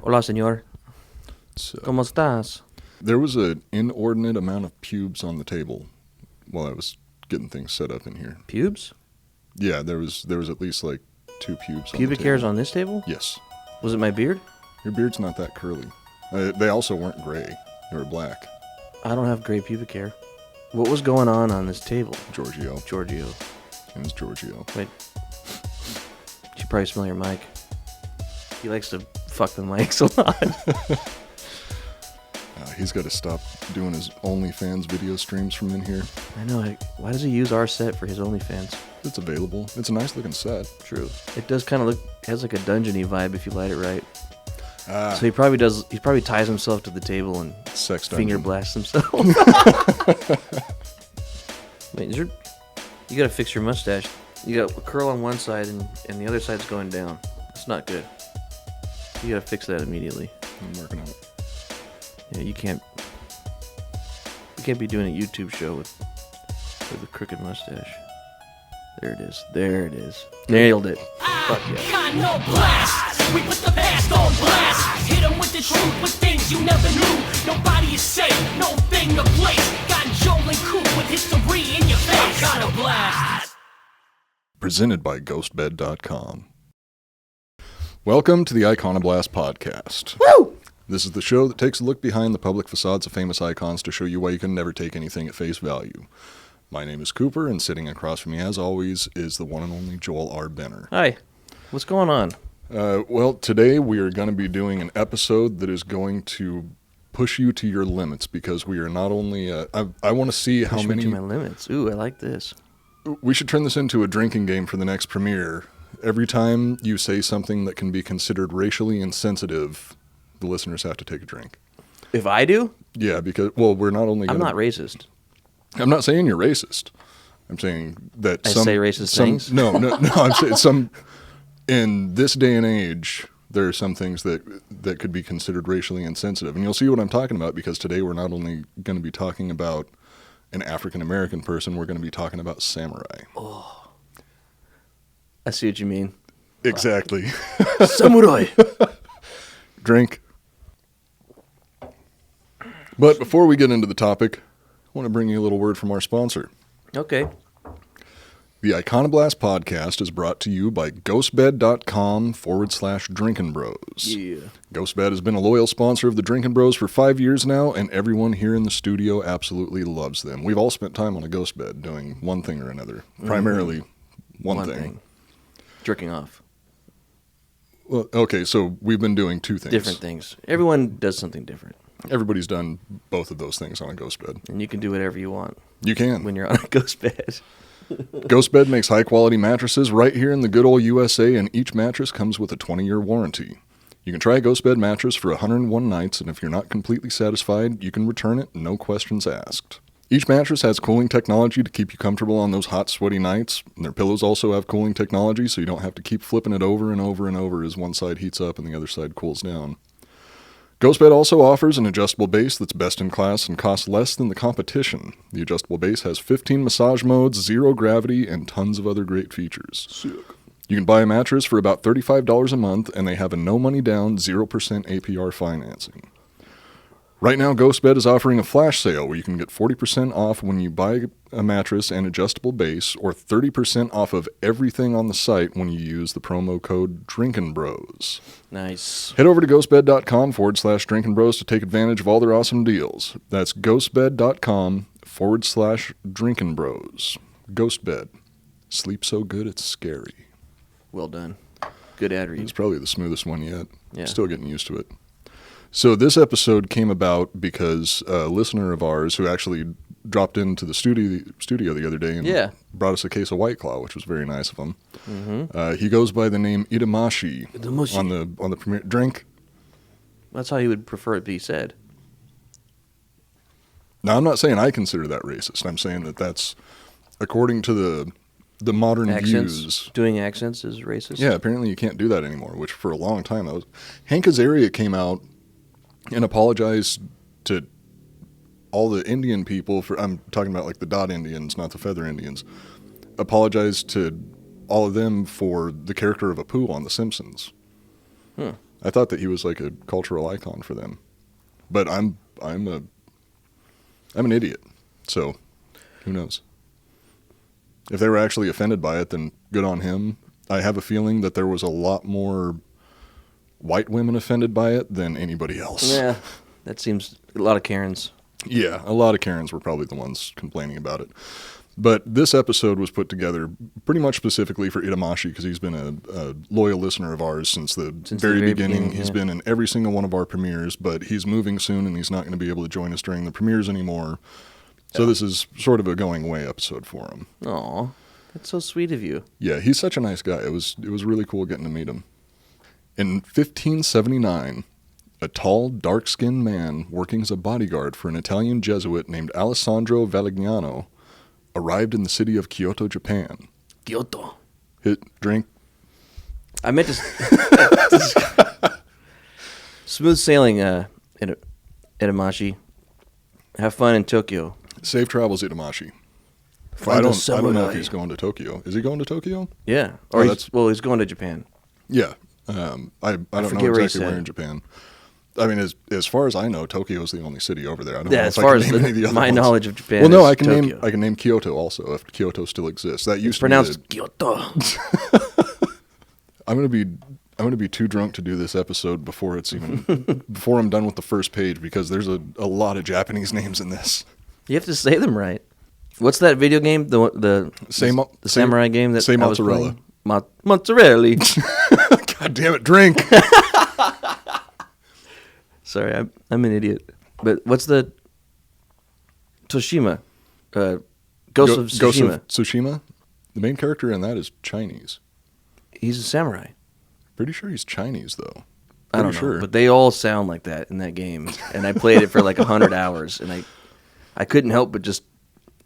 Hola, señor. So, ¿Cómo estás? there was an inordinate amount of pubes on the table while I was getting things set up in here. Pubes? Yeah, there was at least like 2 pubes on the table. Pubic hairs on this table? Yes. Was it my beard? Your beard's not that curly. They also weren't gray. They were black. I don't have gray pubic hair. What was going on this table? Giorgio. It was Giorgio. Wait. You should probably smell your mic. He likes to fuck the mics a lot. He's got to stop doing his OnlyFans video streams from in here. I know. Why does he use our set for his OnlyFans? It's available. It's a nice looking set. True. It does kind of look, has like a dungeony vibe if you light it right. Ah, So he probably ties himself to the table and sex finger dungeon. blasts himself. Wait, you gotta fix your mustache. You got a curl on one side and the other side's going down. It's not good. You gotta fix that immediately. I'm working on it. Yeah, you can't be doing a YouTube show with a crooked mustache. There it is. Nailed it. Fuck yeah. Iconoblast. We put the past on blast. Hit 'em with the truth, with things you never knew. Nobody is safe, no thing to place. Got Joel and Coop with history in your face. Iconoblast. Presented by ghostbed.com. Welcome to the Iconoblast podcast. Woo! This is the show that takes a look behind the public facades of famous icons to show you why you can never take anything at face value. My name is Cooper, and sitting across from me, as always, is the one and only Joel R. Benner. Hi. What's going on? Well, today we are going to be doing an episode that is going to push you to your limits, because we are not only... I want to see how Push me many... to my limits. Ooh, I like this. We should turn this into a drinking game for the next premiere. Every time you say something that can be considered racially insensitive, the listeners have to take a drink. If I do? Yeah, because, well, we're not only I'm gonna, not racist. I'm not saying you're racist. I'm saying that I say racist things? No, I'm saying some... In this day and age, there are some things that could be considered racially insensitive. And you'll see what I'm talking about, because today we're not only going to be talking about an African-American person, we're going to be talking about samurai. Oh. I see what you mean. Exactly. Samurai! Drink. But before we get into the topic, I want to bring you a little word from our sponsor. Okay. The Iconoblast podcast is brought to you by ghostbed.com/Drinkin' Bros. Yeah. Ghostbed has been a loyal sponsor of the Drinkin' Bros for 5 years now, and everyone here in the studio absolutely loves them. We've all spent time on a ghost bed doing one thing or another. Primarily one thing. Jerking off. Well, okay, so we've been doing 2 things. Different things. Everyone does something different. Everybody's done both of those things on a ghost bed. And you can do whatever you want You can. when you're on a ghost bed. Ghostbed makes high-quality mattresses right here in the good old USA, and each mattress comes with a 20-year warranty. You can try a Ghostbed mattress for 101 nights, and if you're not completely satisfied, you can return it, no questions asked. Each mattress has cooling technology to keep you comfortable on those hot, sweaty nights. And their pillows also have cooling technology, so you don't have to keep flipping it over and over and over as one side heats up and the other side cools down. Ghostbed also offers an adjustable base that's best in class and costs less than the competition. The adjustable base has 15 massage modes, 0 gravity, and tons of other great features. Sick. You can buy a mattress for about $35 a month, and they have a no money down, 0% APR financing. Right now, Ghostbed is offering a flash sale where you can get 40% off when you buy a mattress and adjustable base, or 30% off of everything on the site when you use the promo code DrinkinBros. Nice. Head over to ghostbed.com/DrinkinBros to take advantage of all their awesome deals. That's ghostbed.com/DrinkinBros. Ghostbed. Sleep so good it's scary. Well done. Good ad read. It's probably the smoothest one yet. Yeah. Still getting used to it. So this episode came about because a listener of ours who actually dropped into the studio the other day and brought us a case of White Claw, which was very nice of him. Mm-hmm. He goes by the name Itamashi. on the premiere drink. That's how you would prefer it be said. Now, I'm not saying I consider that racist. I'm saying that that's according to the modern views. Doing accents is racist? Yeah, apparently you can't do that anymore, which for a long time that was. Hank Azaria came out and apologized to all the Indian people for, I'm talking about like the Dot Indians, not the Feather Indians, apologized to all of them for the character of Apu on The Simpsons. I thought that he was like a cultural icon for them. But I'm an idiot. So, who knows? If they were actually offended by it, then good on him. I have a feeling that there was a lot more white women offended by it than anybody else. Yeah, that seems a lot of Karens. Yeah, a lot of Karens were probably the ones complaining about it. But this episode was put together pretty much specifically for Itamashi because he's been a loyal listener of ours since the very beginning. He's been in every single one of our premieres, but he's moving soon and he's not going to be able to join us during the premieres anymore. So this is sort of a going away episode for him. Aw, that's so sweet of you. Yeah, he's such a nice guy. It was really cool getting to meet him. In 1579, a tall, dark-skinned man working as a bodyguard for an Italian Jesuit named Alessandro Valignano arrived in the city of Kyoto, Japan. Kyoto. Drink. I meant to... Smooth sailing, Itamashi. Have fun in Tokyo. Safe travels, Itamashi. I don't know if he's going to Tokyo. Is he going to Tokyo? Yeah. Or he's going to Japan. Yeah. I don't know exactly where in Japan. I mean, as far as I know, Tokyo is the only city over there. I don't know as if far I can as name any of the other my ones. knowledge of Japan. Well, no, I Tokyo. can name Kyoto also if Kyoto still exists. That used pronounced to be Kyoto. I'm gonna be too drunk to do this episode before I'm done with the first page because there's a lot of Japanese names in this. You have to say them right. What's that video game? The samurai game that say I was mozzarella. playing? Mozzarella. God damn it! Drink. Sorry, I'm an idiot. But what's the Toshima? Ghost of Tsushima. Ghost of Tsushima. The main character in that is Chinese. He's a samurai. Pretty sure he's Chinese though. I don't know, but they all sound like that in that game. And I played it for like 100 hours, and I couldn't help but just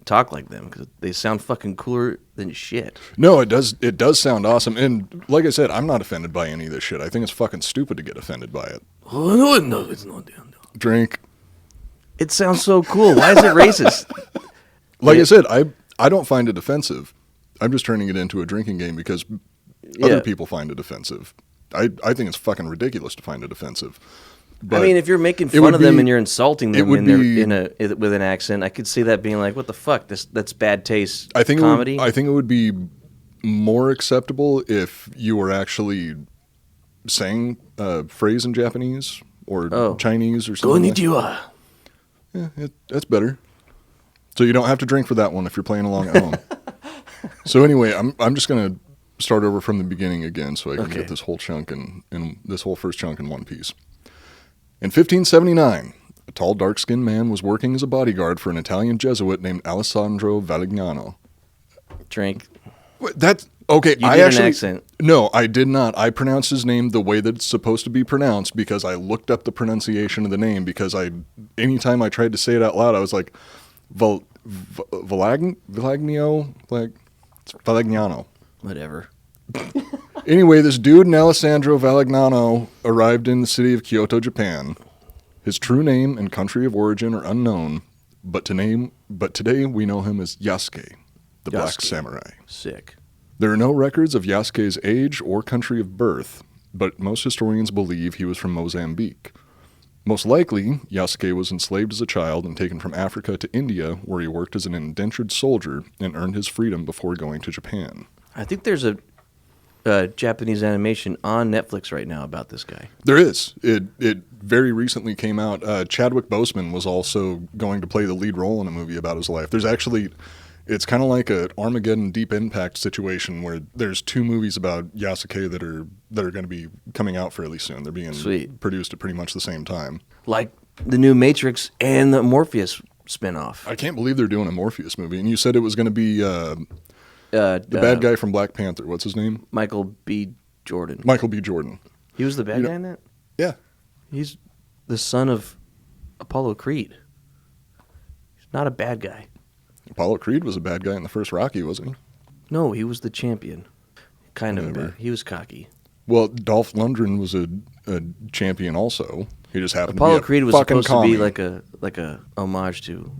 talk like them because they sound fucking cooler than shit. No, it does sound awesome. And like I said, I'm not offended by any of this shit. I think it's fucking stupid to get offended by it. Oh, no, it's not. Drink. It sounds so cool. Why is it racist? Like I said, I don't find it offensive. I'm just turning it into a drinking game because other people find it offensive. I think it's fucking ridiculous to find it offensive. But I mean, if you're making fun of them and you're insulting them with an accent, I could see that being like, "What the fuck? That's bad taste." Comedy. I think it would be more acceptable if you were actually saying a phrase in Japanese or Chinese or something. Konnichiwa. Yeah, that's better. So you don't have to drink for that one if you're playing along at home. So anyway, I'm just gonna start over from the beginning again so I can get this whole chunk in this whole first chunk in one piece. In 1579, a tall, dark-skinned man was working as a bodyguard for an Italian Jesuit named Alessandro Valignano. Drink. That's okay. You did an accent. No, I did not. I pronounced his name the way that it's supposed to be pronounced because I looked up the pronunciation of the name because anytime I tried to say it out loud, I was like, Valignano. Whatever. Anyway, this dude, Alessandro Valignano, arrived in the city of Kyoto, Japan. His true name and country of origin are unknown, but today we know him as Yasuke, the Black Samurai. Sick. There are no records of Yasuke's age or country of birth, but most historians believe he was from Mozambique. Most likely, Yasuke was enslaved as a child and taken from Africa to India, where he worked as an indentured soldier and earned his freedom before going to Japan. I think there's a Japanese animation on Netflix right now about this guy. There is. It very recently came out. Chadwick Boseman was also going to play the lead role in a movie about his life. There's actually, it's kind of like an Armageddon Deep Impact situation where there's two movies about Yasuke that are going to be coming out fairly soon. They're being produced at pretty much the same time. Like the new Matrix and the Morpheus spinoff. I can't believe they're doing a Morpheus movie. And you said it was going to be the bad guy from Black Panther. What's his name? Michael B. Jordan. Michael B. Jordan. He was the bad guy in that? Yeah. He's the son of Apollo Creed. He's not a bad guy. Apollo Creed was a bad guy in the first Rocky, wasn't he? No, he was the champion. Kind of. He was cocky. Well, Dolph Lundgren was a champion also. He just happened Apollo to be Creed was supposed to be like a homage to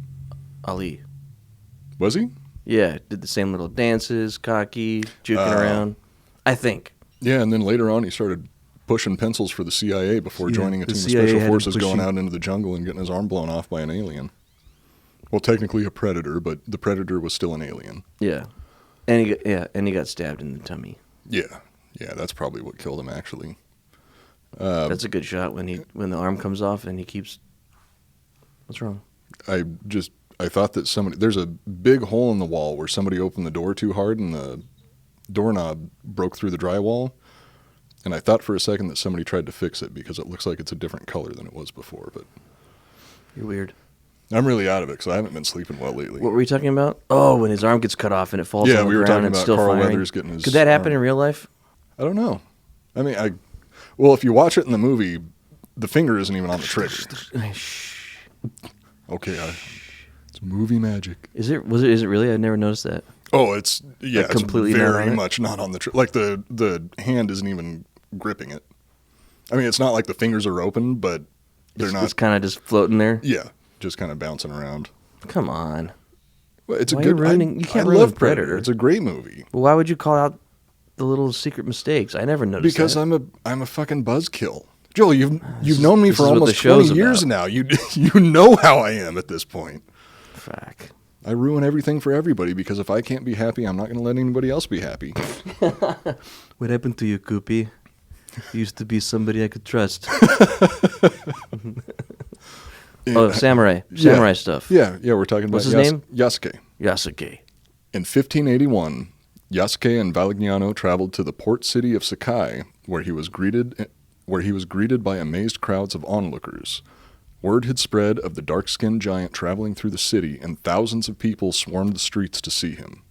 Ali. Was he? Yeah, did the same little dances, cocky, juking around. I think. Yeah, and then later on he started pushing pencils for the CIA before Yeah, joining a the team of CIA special had him forces going pushing- out into the jungle and getting his arm blown off by an alien. Well, technically a predator, but the predator was still an alien. Yeah. And he got stabbed in the tummy. Yeah, that's probably what killed him, actually. That's a good shot when the arm comes off and he keeps. What's wrong? I thought that there's a big hole in the wall where somebody opened the door too hard and the doorknob broke through the drywall. And I thought for a second that somebody tried to fix it because it looks like it's a different color than it was before. But You're weird. I'm really out of it because I haven't been sleeping well lately. What were we talking about? Oh, when his arm gets cut off and it falls Yeah, on the we were ground talking and it's about still Carl firing. Weathers getting his Could that happen arm- in real life? I don't know. I mean, well, if you watch it in the movie, the finger isn't even on the trigger. Shh. Okay, it's movie magic. Is it really? I never noticed that. Oh, it's completely it's not very on it? much not on the like the hand isn't even gripping it. I mean, it's not like the fingers are open, but they're not. It's kind of just floating there. Yeah, just kind of bouncing around. Come on. Well, it's Why a are you good. ruining- you can't I ruin love Predator. It's a great movie Well, why would you call out the little secret mistakes? I never noticed because that. I'm a fucking buzzkill. Joel, you've known me this for is what the almost show's 20 years about. now. You know how I am at this point. Fuck. I ruin everything for everybody because if I can't be happy, I'm not going to let anybody else be happy. What happened to you, Koopy? You used to be somebody I could trust. Oh, samurai stuff. Yeah, we're talking about What's his name? Yasuke. Yasuke. In 1581, Yasuke and Vallignano traveled to the port city of Sakai, where he was greeted by amazed crowds of onlookers. Word had spread of the dark-skinned giant traveling through the city, and thousands of people swarmed the streets to see him.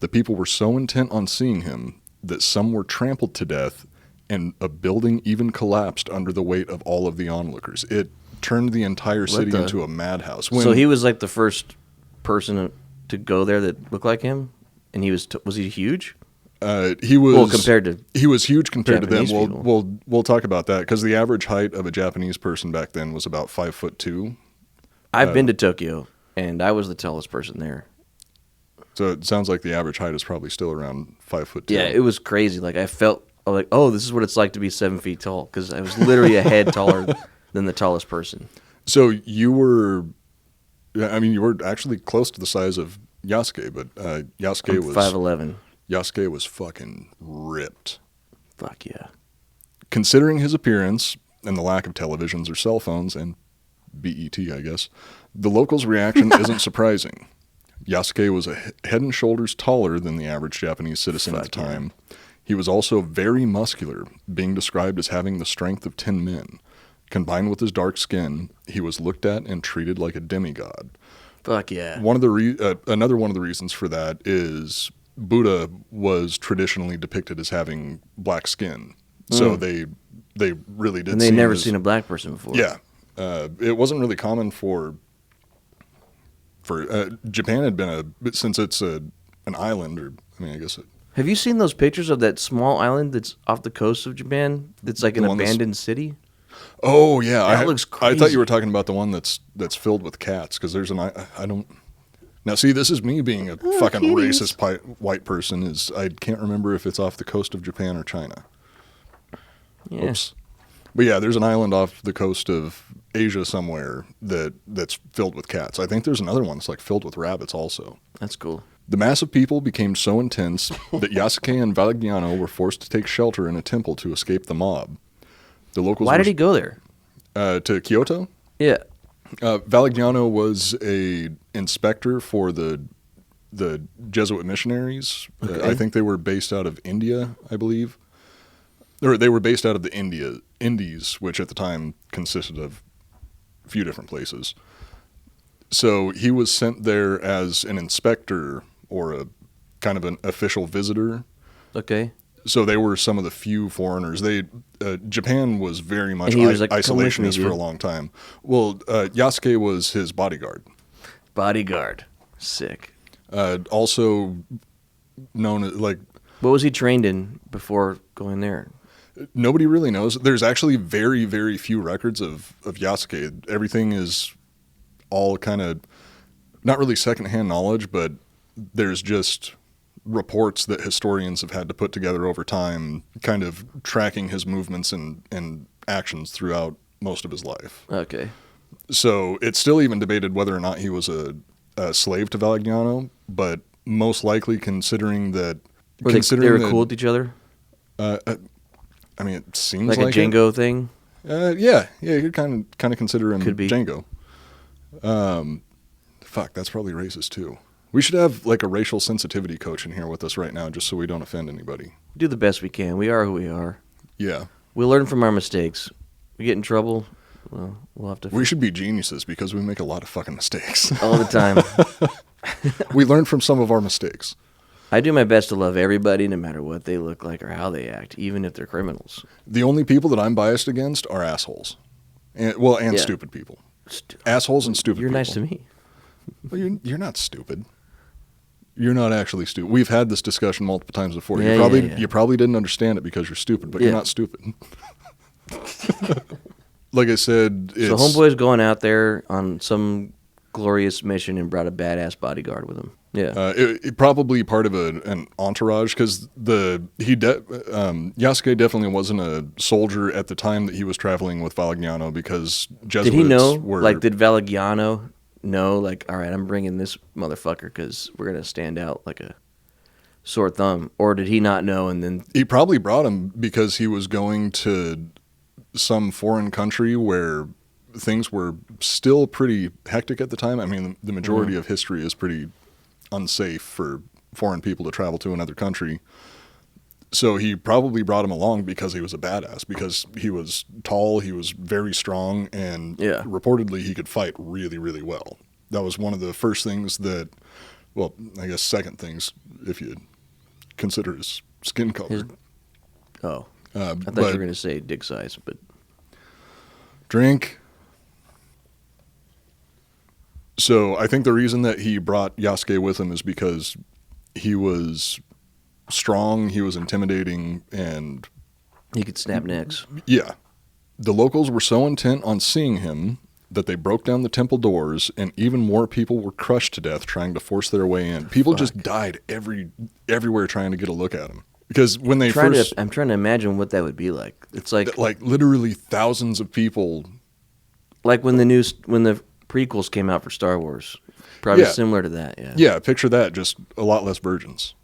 The people were so intent on seeing him that some were trampled to death, and a building even collapsed under the weight of all of the onlookers. It turned the entire city into a madhouse. So he was like the first person to go there that looked like him, and he was he huge? He was he was huge compared to them. Japanese We'll talk about that because the average height of a Japanese person back then was about 5'2". I've been to Tokyo, and I was the tallest person there. So it sounds like the average height is probably still around 5'2". Yeah, it was crazy. Like I felt like, oh, this is what it's like to be 7 feet tall because I was literally a head taller than the tallest person. So you were actually close to the size of Yasuke, but Yasuke I'm was 5'11". Yasuke was fucking ripped. Fuck yeah. Considering his appearance and the lack of televisions or cell phones and BET, I guess, the locals' reaction isn't surprising. Yasuke was a head and shoulders taller than the average Japanese citizen at the time. He was also very muscular, being described as having the strength of 10 men. Combined with his dark skin, he was looked at and treated like a demigod. Fuck yeah. Another one of the reasons for that is Buddha was traditionally depicted as having black skin. So they really did. And they'd never seen a black person before. Yeah, it wasn't really common for Japan had been since it's an island, or I mean, I guess. Have you seen those pictures of that small island that's off the coast of Japan? That's like an abandoned city. Oh yeah, that looks crazy. I thought you were talking about the one that's filled with cats because there's I don't. Now see, this is me being a fucking racist white person. Is I can't remember if it's off the coast of Japan or China. Yeah. Oops. But yeah, there's an island off the coast of Asia somewhere that's filled with cats. I think there's another one that's like filled with rabbits also. That's cool. The mass of people became so intense that Yasuke and Vallignano were forced to take shelter in a temple to escape the mob. The locals. Why did he go there? To Kyoto? Yeah. Vallignano was a inspector for the Jesuit missionaries. Okay. I think they were based out of India, I believe. Or they were based out of the Indies, which at the time consisted of a few different places. So he was sent there as an inspector or a kind of an official visitor. Okay. So they were some of the few foreigners. Japan was very much he was like, isolationist for a long time. Well, Yasuke was his bodyguard. Bodyguard. Sick. Also known as like. What was he trained in before going there? Nobody really knows. There's actually very, very few records of Yasuke. Everything is all kind of not really secondhand knowledge, but there's just reports that historians have had to put together over time, kind of tracking his movements and actions throughout most of his life. Okay. So it's still even debated whether or not he was a slave to Valagnano, but most likely considering that... They were cool with each other? I mean, it seems like like a Django thing? Yeah, you could kind of consider him Could be. Django. Fuck, that's probably racist too. We should have like a racial sensitivity coach in here with us right now, just so we don't offend anybody. Do the best we can. We are who we are. Yeah. We learn from our mistakes. We get in trouble, well, we'll have to... We should be geniuses because we make a lot of fucking mistakes. all the time. We learn from some of our mistakes. I do my best to love everybody, no matter what they look like or how they act, even if they're criminals. The only people that I'm biased against are assholes. And Yeah. stupid people. Assholes and stupid You're people. nice to me. Well, you're not stupid. You're not actually stupid. We've had this discussion multiple times before. Yeah, You probably didn't understand it because you're stupid, but Yeah. you're not stupid. Like I said, it's... So Homeboy's going out there on some glorious mission and brought a badass bodyguard with him. Yeah. It probably part of an entourage because Yasuke definitely wasn't a soldier at the time that he was traveling with Valagnano because Jesuits Did he know? were... Like, did Valagnano know? Like, all right, I'm bringing this motherfucker because we're going to stand out like a sore thumb. Or did he not know and then... He probably brought him because he was going to some foreign country where things were still pretty hectic at the time. I mean, the majority of history is pretty unsafe for foreign people to travel to another country. So he probably brought him along because he was a badass, because he was tall, he was very strong, and reportedly he could fight really, really well. That was one of the first things that, well, I guess second things, if you consider his skin color. I thought you were going to say dick size, but... Drink. So I think the reason that he brought Yasuke with him is because he was strong, he was intimidating, and... He could snap necks. Yeah. The locals were so intent on seeing him that they broke down the temple doors, and even more people were crushed to death trying to force their way in. People just died everywhere trying to get a look at him. Because when they I'm trying to imagine what that would be like. It's like literally thousands of people. Like when the prequels came out for Star Wars. Probably similar to that, yeah. Yeah, picture that, just a lot less virgins.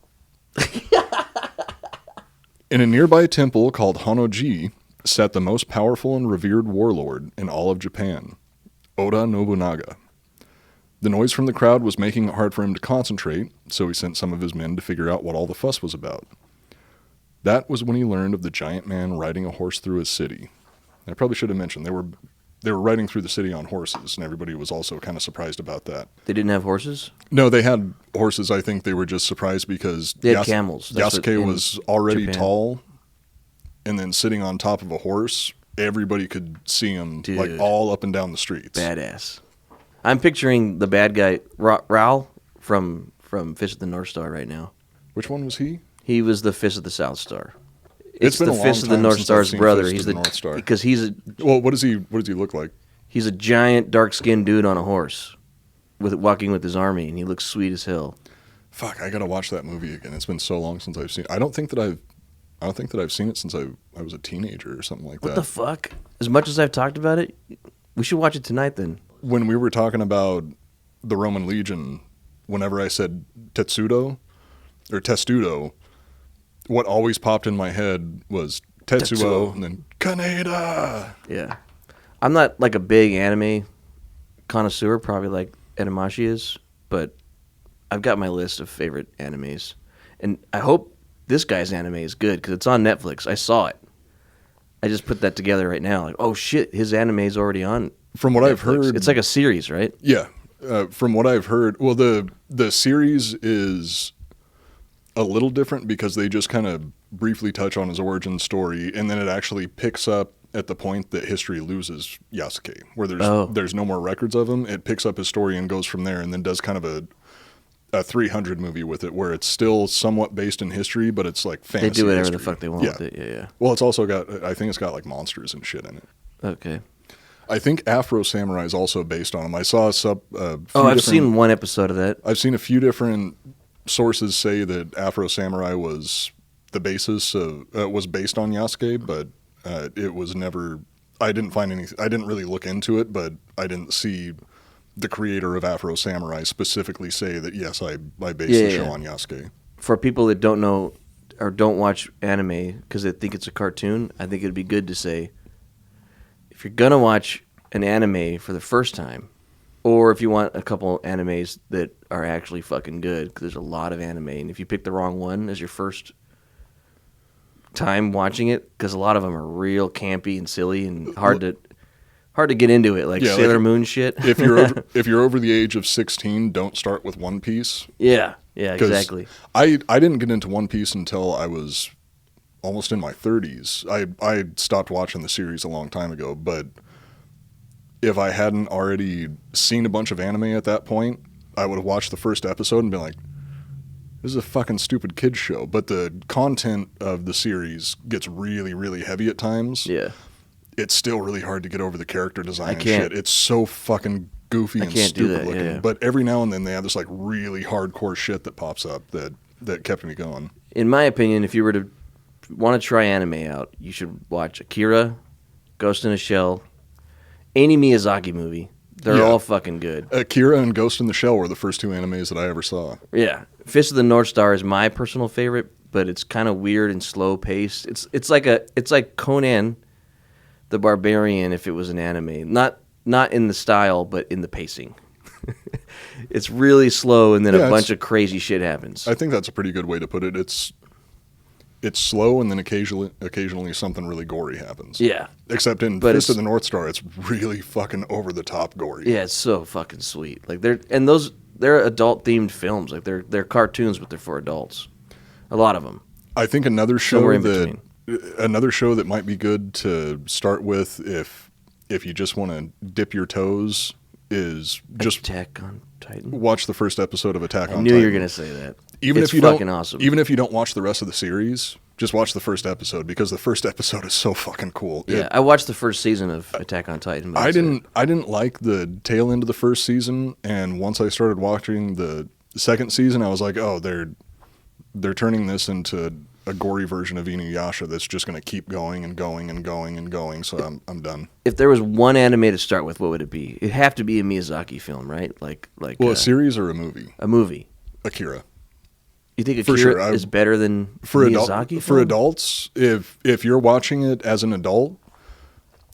In a nearby temple called Honnoji sat the most powerful and revered warlord in all of Japan, Oda Nobunaga. The noise from the crowd was making it hard for him to concentrate, so he sent some of his men to figure out what all the fuss was about. That was when he learned of the giant man riding a horse through his city. I probably should have mentioned they were riding through the city on horses, and everybody was also kind of surprised about that. They didn't have horses? No, they had horses. I think they were just surprised because they had camels. Yasuke was already tall, and then sitting on top of a horse, everybody could see him like all up and down the streets. Badass. I'm picturing the bad guy, Raoul, from Fist of the North Star right now. Which one was he? He was the Fist of the South Star. It's been the a long Fist of the time North since Star's I've seen brother. Fist He's of the the North Star. Because he's a Well, what does he look like? He's a giant, dark-skinned dude on a horse, walking with his army, and he looks sweet as hell. Fuck, I gotta watch that movie again. It's been so long since I've seen it. I don't think that I've seen it since I was a teenager or something like that. What the fuck? As much as I've talked about it, we should watch it tonight then. When we were talking about the Roman Legion, whenever I said Testudo, what always popped in my head was Tetsuo and then Kaneda. Yeah. I'm not like a big anime connoisseur, probably like Edamashi is, but I've got my list of favorite animes. And I hope this guy's anime is good because it's on Netflix. I saw it. I just put that together right now. Like, oh shit, his anime is already on From what Netflix. I've heard... It's like a series, right? Yeah. From what I've heard, well, the series is a little different because they just kind of briefly touch on his origin story, and then it actually picks up at the point that history loses Yasuke, where there's no more records of him. It picks up his story and goes from there, and then does kind of a 300 movie with it, where it's still somewhat based in history, but it's like fantasy. They do whatever history. the fuck they want with it. Yeah. Well, it's also I think it's got like monsters and shit in it. Okay. I think Afro Samurai is also based on him. I saw I've seen one episode of that. I've seen a few different sources say that Afro Samurai was the basis of was based on Yasuke, but it was never. I didn't find any. I didn't really look into it, but I didn't see the creator of Afro Samurai specifically say that. Yes, I base the show on Yasuke. For people that don't know or don't watch anime because they think it's a cartoon, I think it'd be good to say, if you're gonna watch an anime for the first time, or if you want a couple animes that are actually fucking good, because there's a lot of anime, and if you pick the wrong one as your first time watching it, because a lot of them are real campy and silly and hard to get into it, like Sailor Moon shit. if you're over the age of 16, don't start with One Piece. Yeah, exactly. I didn't get into One Piece until I was almost in my 30s. I stopped watching the series a long time ago, but if I hadn't already seen a bunch of anime at that point, I would have watched the first episode and been like, this is a fucking stupid kid's show. But the content of the series gets really, really heavy at times. Yeah. It's still really hard to get over the character design and shit. It's so fucking goofy and stupid looking. Yeah. But every now and then they have this like really hardcore shit that pops up that kept me going. In my opinion, if you were to want to try anime out, you should watch Akira, Ghost in a Shell, any Miyazaki movie. They're all fucking good. Akira and Ghost in the Shell were the first two animes that I ever saw. Yeah. Fist of the North Star is my personal favorite, but it's kind of weird and slow paced. It's like Conan the Barbarian if it was an anime. Not in the style, but in the pacing. It's really slow, and then a bunch of crazy shit happens. I think that's a pretty good way to put it. It's slow, and then occasionally something really gory happens. Yeah. Except in Fist of the North Star, it's really fucking over the top gory. Yeah, it's so fucking sweet. Like they're adult themed films. Like they're cartoons, but they're for adults. A lot of them. I think another show that might be good to start with if you just want to dip your toes is just Attack on Titan. Watch the first episode of Attack on Titan. I knew you were gonna say that. It's fucking awesome. Even if you don't watch the rest of the series, just watch the first episode because the first episode is so fucking cool. Yeah, I watched the first season of Attack on Titan. I didn't like the tail end of the first season, and once I started watching the second season, I was like, oh, they're turning this into a gory version of Inuyasha that's just going to keep going and going and going and going. So I'm done. If there was one anime to start with, what would it be? It'd have to be a Miyazaki film, right? A series or a movie? A movie. Akira. You think Akira is better than Miyazaki? For adults, if you're watching it as an adult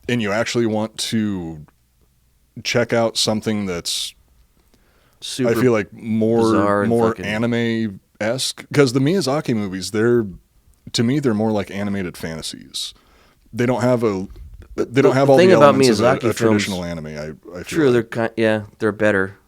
and you actually want to check out something that's super, I feel like more anime-esque, because the Miyazaki movies, to me they're more like animated fantasies. They don't have all the elements of a traditional anime. I feel true, like. they're better.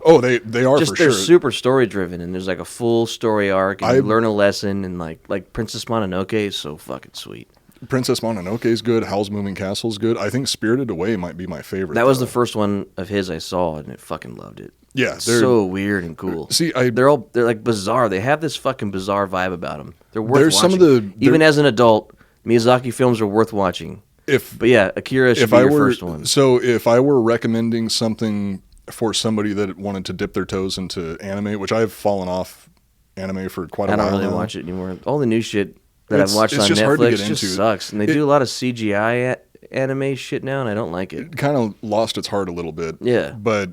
Oh, they are for sure. They're super story driven, and there's like a full story arc, and you learn a lesson, and like Princess Mononoke is so fucking sweet. Princess Mononoke is good. Howl's Moving Castle is good. I think Spirited Away might be my favorite. That was the first one of his I saw, and I fucking loved it. Yeah, they're so weird and cool. See, they're like bizarre. They have this fucking bizarre vibe about them. They're worth watching. Even as an adult, Miyazaki films are worth watching. But yeah, Akira should be your first one. So if I were recommending something for somebody that wanted to dip their toes into anime, which I've fallen off anime for quite a while now. I don't really watch it anymore. All the new shit that I've watched on Netflix just sucks. And they do a lot of CGI anime shit now, and I don't like it. It kind of lost its heart a little bit. Yeah. But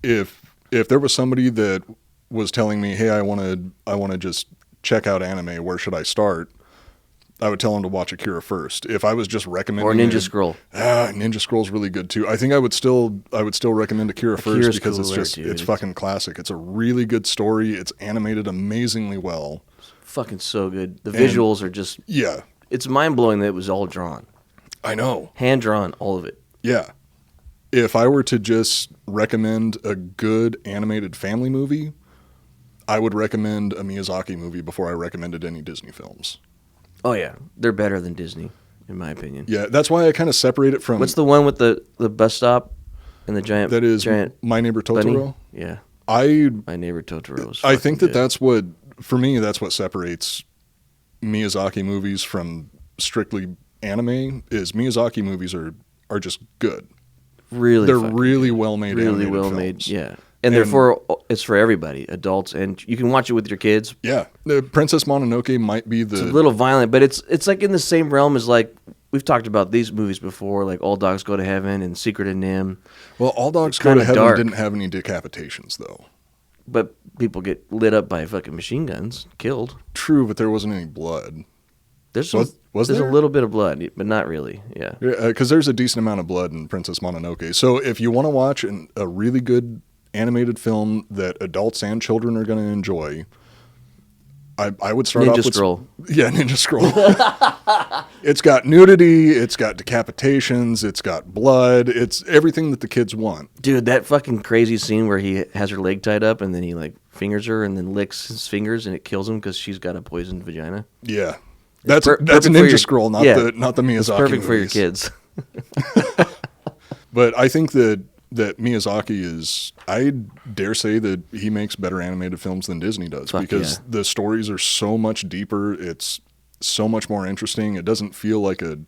if there was somebody that was telling me, hey, I want to just check out anime, where should I start? I would tell him to watch Akira first. If I was just recommending, or Ninja Scroll. Ninja Scroll's really good too. I think I would still recommend Akira first because it's fucking classic. It's a really good story. It's animated amazingly well. Fucking so good. The visuals are just It's mind blowing that it was all drawn. I know. Hand drawn, all of it. Yeah. If I were to just recommend a good animated family movie, I would recommend a Miyazaki movie before I recommended any Disney films. Oh, yeah. They're better than Disney, in my opinion. Yeah, that's why I kind of separate it from... What's the one with the bus stop and the giant... That is My Neighbor Totoro? Bunny? Yeah. My Neighbor Totoro is I think that's what... For me, that's what separates Miyazaki movies from strictly anime, is Miyazaki movies are just good. They're really well-made really animated well-made, films. yeah. And it's for everybody, adults, and you can watch it with your kids. Yeah, the Princess Mononoke might be It's a little violent, but it's like in the same realm as like we've talked about these movies before, like All Dogs Go to Heaven and Secret of Nim. Well, All Dogs Go to Heaven didn't have any decapitations though. But people get lit up by fucking machine guns, killed. True, but there wasn't any blood. There's there's a little bit of blood, but not really. Yeah, because there's a decent amount of blood in Princess Mononoke. So if you want to watch a really good animated film that adults and children are going to enjoy, I would start off with Scroll. Yeah, Ninja Scroll. It's got nudity, it's got decapitations, it's got blood, it's everything that the kids want. Dude, that fucking crazy scene where he has her leg tied up and then he like fingers her and then licks his fingers and it kills him because she's got a poisoned vagina. Yeah, that's a Ninja Scroll, not the Miyazaki. It's perfect movies. for your kids. But I think that Miyazaki is, I dare say that he makes better animated films than Disney does because the stories are so much deeper. It's so much more interesting. It doesn't feel like a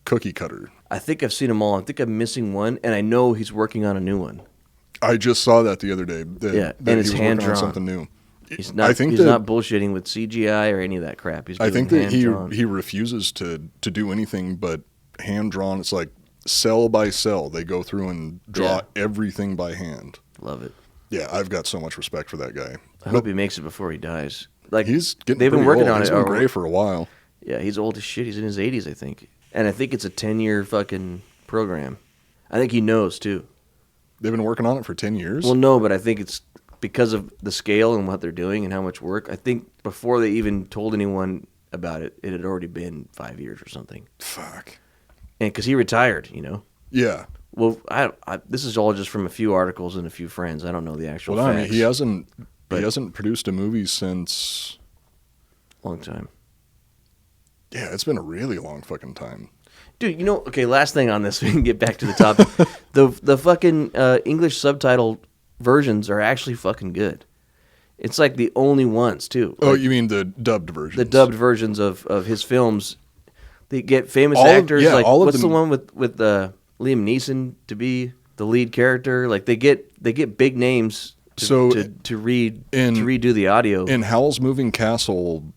cookie cutter. I think I've seen them all. I think I'm missing one, and I know he's working on a new one. I just saw that the other day. That and it's he was hand working on drawn. something new. He's not bullshitting with CGI or any of that crap. He's doing I think that hand-drawn. he refuses to do anything but hand drawn. It's like cell by cell. They go through and draw everything by hand. Love it. Yeah, I've got so much respect for that guy. I hope he makes it before he dies. Like he's getting they've been pretty working old. on He's it. been gray for a while. Yeah, he's old as shit. He's in his 80s, I think. And I think it's a 10-year fucking program. I think he knows, too. They've been working on it for 10 years? Well, no, but I think it's because of the scale and what they're doing and how much work. I think before they even told anyone about it, it had already been 5 years or something. Fuck. And because he retired, you know? Yeah. Well, this is all just from a few articles and a few friends. I don't know the actual facts. I mean, he hasn't produced a movie since... Long time. Yeah, it's been a really long fucking time. Dude, okay, last thing on this, we can get back to the topic. the fucking English subtitle versions are actually fucking good. It's like the only ones, too. Oh, you mean the dubbed versions? The dubbed versions of his films. They get famous actors. What's the one with Liam Neeson to be the lead character? Like, they get big names to redo the audio. In Howl's Moving Castle,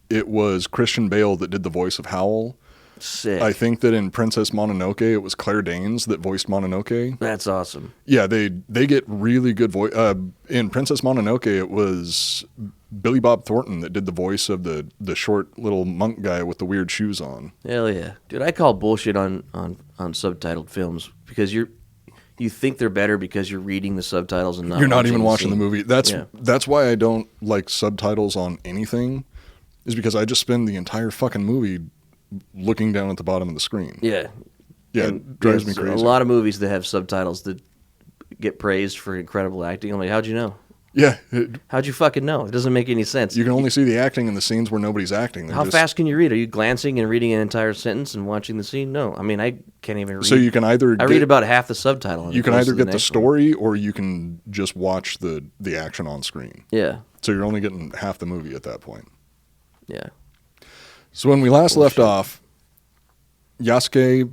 it was Christian Bale that did the voice of Howl. Sick. I think that in Princess Mononoke, it was Claire Danes that voiced Mononoke. That's awesome. Yeah, they get really good voice. In Princess Mononoke, it was Billy Bob Thornton that did the voice of the short little monk guy with the weird shoes on. Hell yeah. Dude, I call bullshit on subtitled films because you think they're better because you're reading the subtitles and you're not even watching the movie. That's Yeah. That's why I don't like subtitles on anything, is because I just spend the entire fucking movie looking down at the bottom of the screen. Yeah. Yeah, And it drives me there's crazy. A lot of movies that have subtitles that get praised for incredible acting. I'm like, how'd you know? Yeah. How'd you fucking know? It doesn't make any sense. You can only see the acting in the scenes where nobody's acting. How fast can you read? Are you glancing and reading an entire sentence and watching the scene? No. I mean, I can't even read. So you can either read about half the subtitle. And you can either get the next story or you can just watch the action on screen. Yeah. So you're only getting half the movie at that point. Yeah. So when we last left off, Yasuke,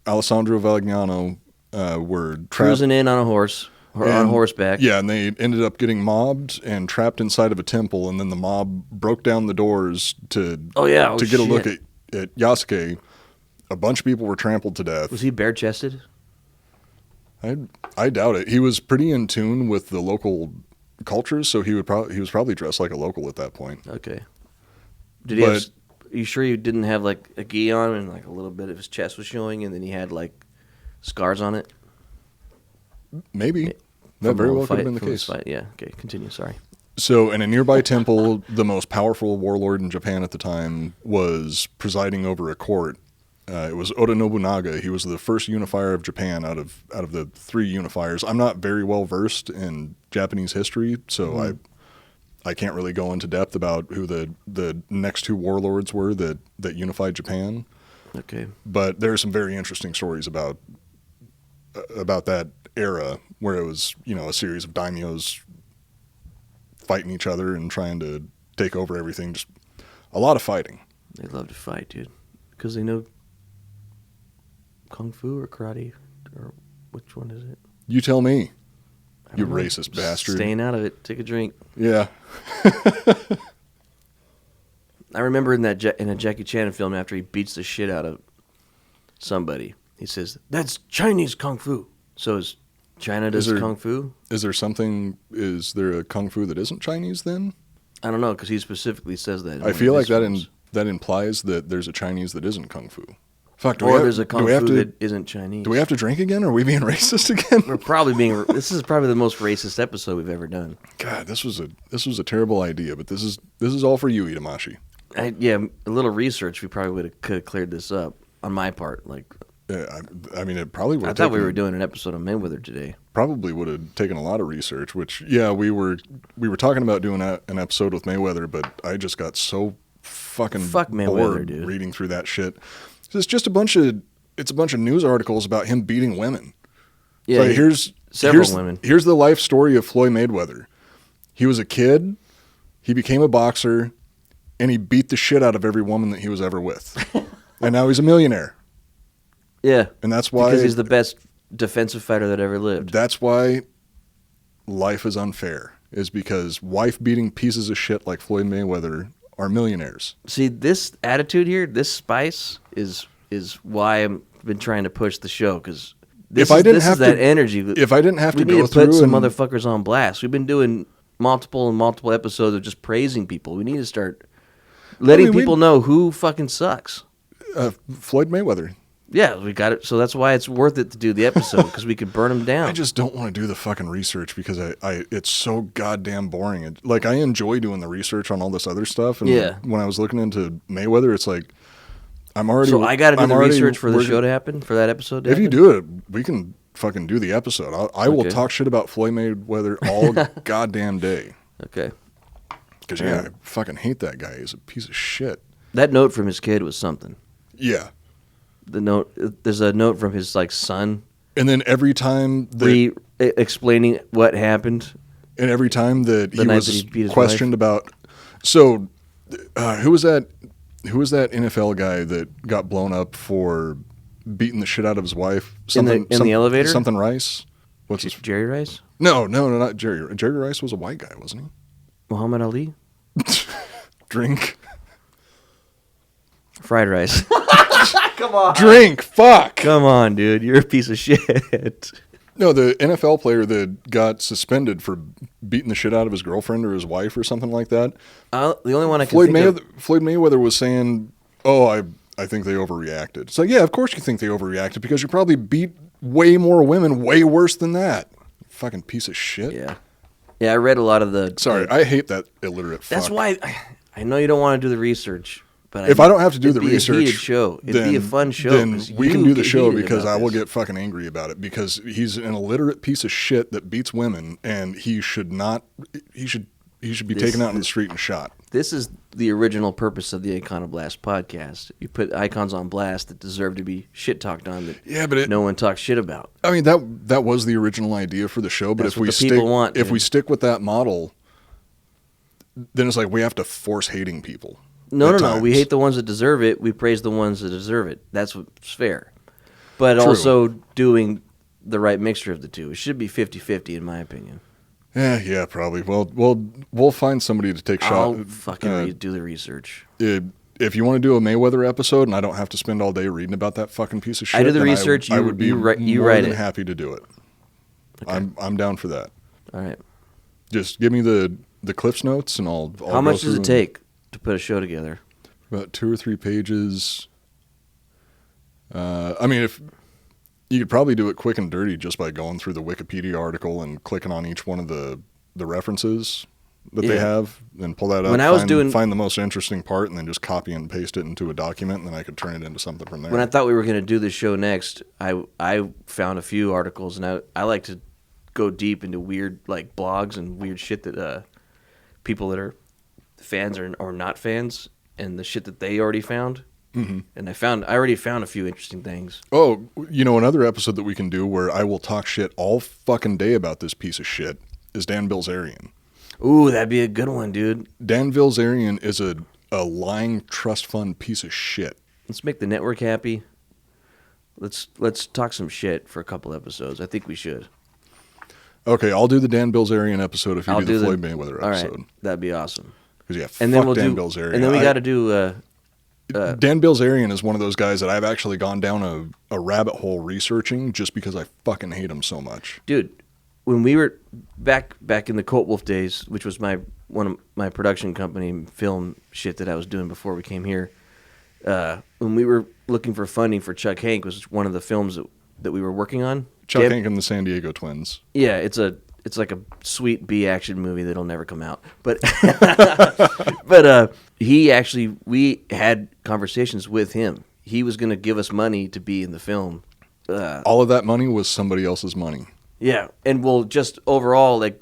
Alessandro Valagnano were cruising in on a horse or on horseback. Yeah, and they ended up getting mobbed and trapped inside of a temple, and then the mob broke down the doors to get a look at Yasuke. A bunch of people were trampled to death. Was he bare-chested? I doubt it. He was pretty in tune with the local cultures, so he was probably dressed like a local at that point. Okay. Are you sure he didn't have like a gi on and like a little bit of his chest was showing and then he had like scars on it? Maybe. That very well could have been the case. Yeah, okay, continue, sorry. So in a nearby temple, the most powerful warlord in Japan at the time was presiding over a court. It was Oda Nobunaga. He was the first unifier of Japan out of the three unifiers. I'm not very well versed in Japanese history, so I can't really go into depth about who the next two warlords were that unified Japan. Okay. But there are some very interesting stories about that era where it was, a series of daimyos fighting each other and trying to take over everything. Just a lot of fighting. They love to fight, dude. Because they know kung fu or karate, or which one is it? You tell me. You racist bastard. Staying out of it. Take a drink. Yeah. I remember in a Jackie Chan film after he beats the shit out of somebody, he says, "That's Chinese kung fu." So is China does kung fu? Is there a kung fu that isn't Chinese then? I don't know, because he specifically says that. I feel like that implies that there's a Chinese that isn't kung fu. Fuck, there's a kung fu that isn't Chinese. Do we have to drink again? Are we being racist again? We're probably being. This is probably the most racist episode we've ever done. God, this was a terrible idea, but this is all for you, Itamashi. A little research, we probably could have cleared this up on my part. Like, I mean, it probably would. I thought we were doing an episode of Mayweather today. Probably would have taken a lot of research. Which, yeah, we were talking about doing an episode with Mayweather, but I just got so fucking bored dude. Reading through that shit. It's just a bunch of news articles about him beating women. Yeah, so here's women. Here's the life story of Floyd Mayweather. He was a kid. He became a boxer. And he beat the shit out of every woman that he was ever with. And now he's a millionaire. Yeah. And that's why... Because he's the best defensive fighter that ever lived. That's why life is unfair. Is because wife-beating pieces of shit like Floyd Mayweather are millionaires. See, this attitude here, this spice, is why I've been trying to push the show. Because this is that energy. If I didn't have to go through... We need to put some motherfuckers on blast. We've been doing multiple episodes of just praising people. We need to start... letting people know who fucking sucks. Floyd Mayweather. Yeah, we got it. So that's why it's worth it to do the episode, because we could burn him down. I just don't want to do the fucking research because it's so goddamn boring. Like, I enjoy doing the research on all this other stuff. And when I was looking into Mayweather, it's like, I'm already... So I got to do the research for the show to happen, for that episode to happen? If you do it, we can fucking do the episode. I will talk shit about Floyd Mayweather all goddamn day. Okay. Because, I fucking hate that guy. He's a piece of shit. That note from his kid was something. Yeah. There's a note from his, son. And then every time... explaining what happened. And every time that he was questioned about... So, who was that NFL guy that got blown up for beating the shit out of his wife? In the elevator? Something Rice? What's his... Jerry Rice? No, not Jerry. Jerry Rice was a white guy, wasn't he? Muhammad Ali? Drink. Fried rice. Come on. Drink. Fuck. Come on, dude. You're a piece of shit. No, the NFL player that got suspended for beating the shit out of his girlfriend or his wife or something like that. The only one I can think of... Floyd Mayweather was saying, I think they overreacted. It's like, yeah, of course you think they overreacted because you probably beat way more women way worse than that. Fucking piece of shit. Yeah. Yeah, I read a lot of the... Sorry, I hate that illiterate fuck. That's why... I know you don't want to do the research, but... If I don't have to do the research... It'd be a heated show. It'd be a fun show. Then we can do the show because I will get fucking angry about it because he's an illiterate piece of shit that beats women and he should not... He should be taken out in the street and shot. This is the original purpose of the Iconoblast podcast. You put icons on blast that deserve to be shit-talked on that no one talks shit about. I mean, that was the original idea for the show, but if we stick with that model, then it's like we have to force hating people. No. We hate the ones that deserve it. We praise the ones that deserve it. That's what's fair. But also doing the right mixture of the two. It should be 50-50 in my opinion. Yeah, probably. Well, we'll find somebody to take I'll fucking do the research. If you want to do a Mayweather episode and I don't have to spend all day reading about that fucking piece of shit, I do the research. I would be more than happy to do it. Okay. I'm down for that. All right. Just give me the Cliffs Notes and I'll How much does it take to put a show together? About 2 or 3 pages. I mean, if you could probably do it quick and dirty just by going through the Wikipedia article and clicking on each one of the references that they have, and pull that up. Find the most interesting part, and then just copy and paste it into a document, and then I could turn it into something from there. When I thought we were going to do this show next, I found a few articles, and I like to go deep into weird blogs and weird shit that people that are fans or not fans, and the shit that they already found. Mm-hmm. And I already found a few interesting things. Oh, another episode that we can do where I will talk shit all fucking day about this piece of shit is Dan Bilzerian. Ooh, that'd be a good one, dude. Dan Bilzerian is a lying trust fund piece of shit. Let's make the network happy. Let's talk some shit for a couple episodes. I think we should. Okay, I'll do the Dan Bilzerian episode if you I'll do the Floyd Mayweather All episode. right, that'd be awesome. Because yeah, And fuck then we'll Dan do. Bilzerian. And then we got to do. Dan Bilzerian is one of those guys that I've actually gone down a rabbit hole researching just because I fucking hate him so much. Dude, when we were back in the Colt Wolf days, which was one of my production company film shit that I was doing before we came here, when we were looking for funding for Chuck Hank, was one of the films that we were working on. Chuck Hank and the San Diego Twins. Yeah, it's like a sweet B action movie that'll never come out. But we had conversations with him. He was going to give us money to be in the film. All of that money was somebody else's money. Yeah, and well, just overall, like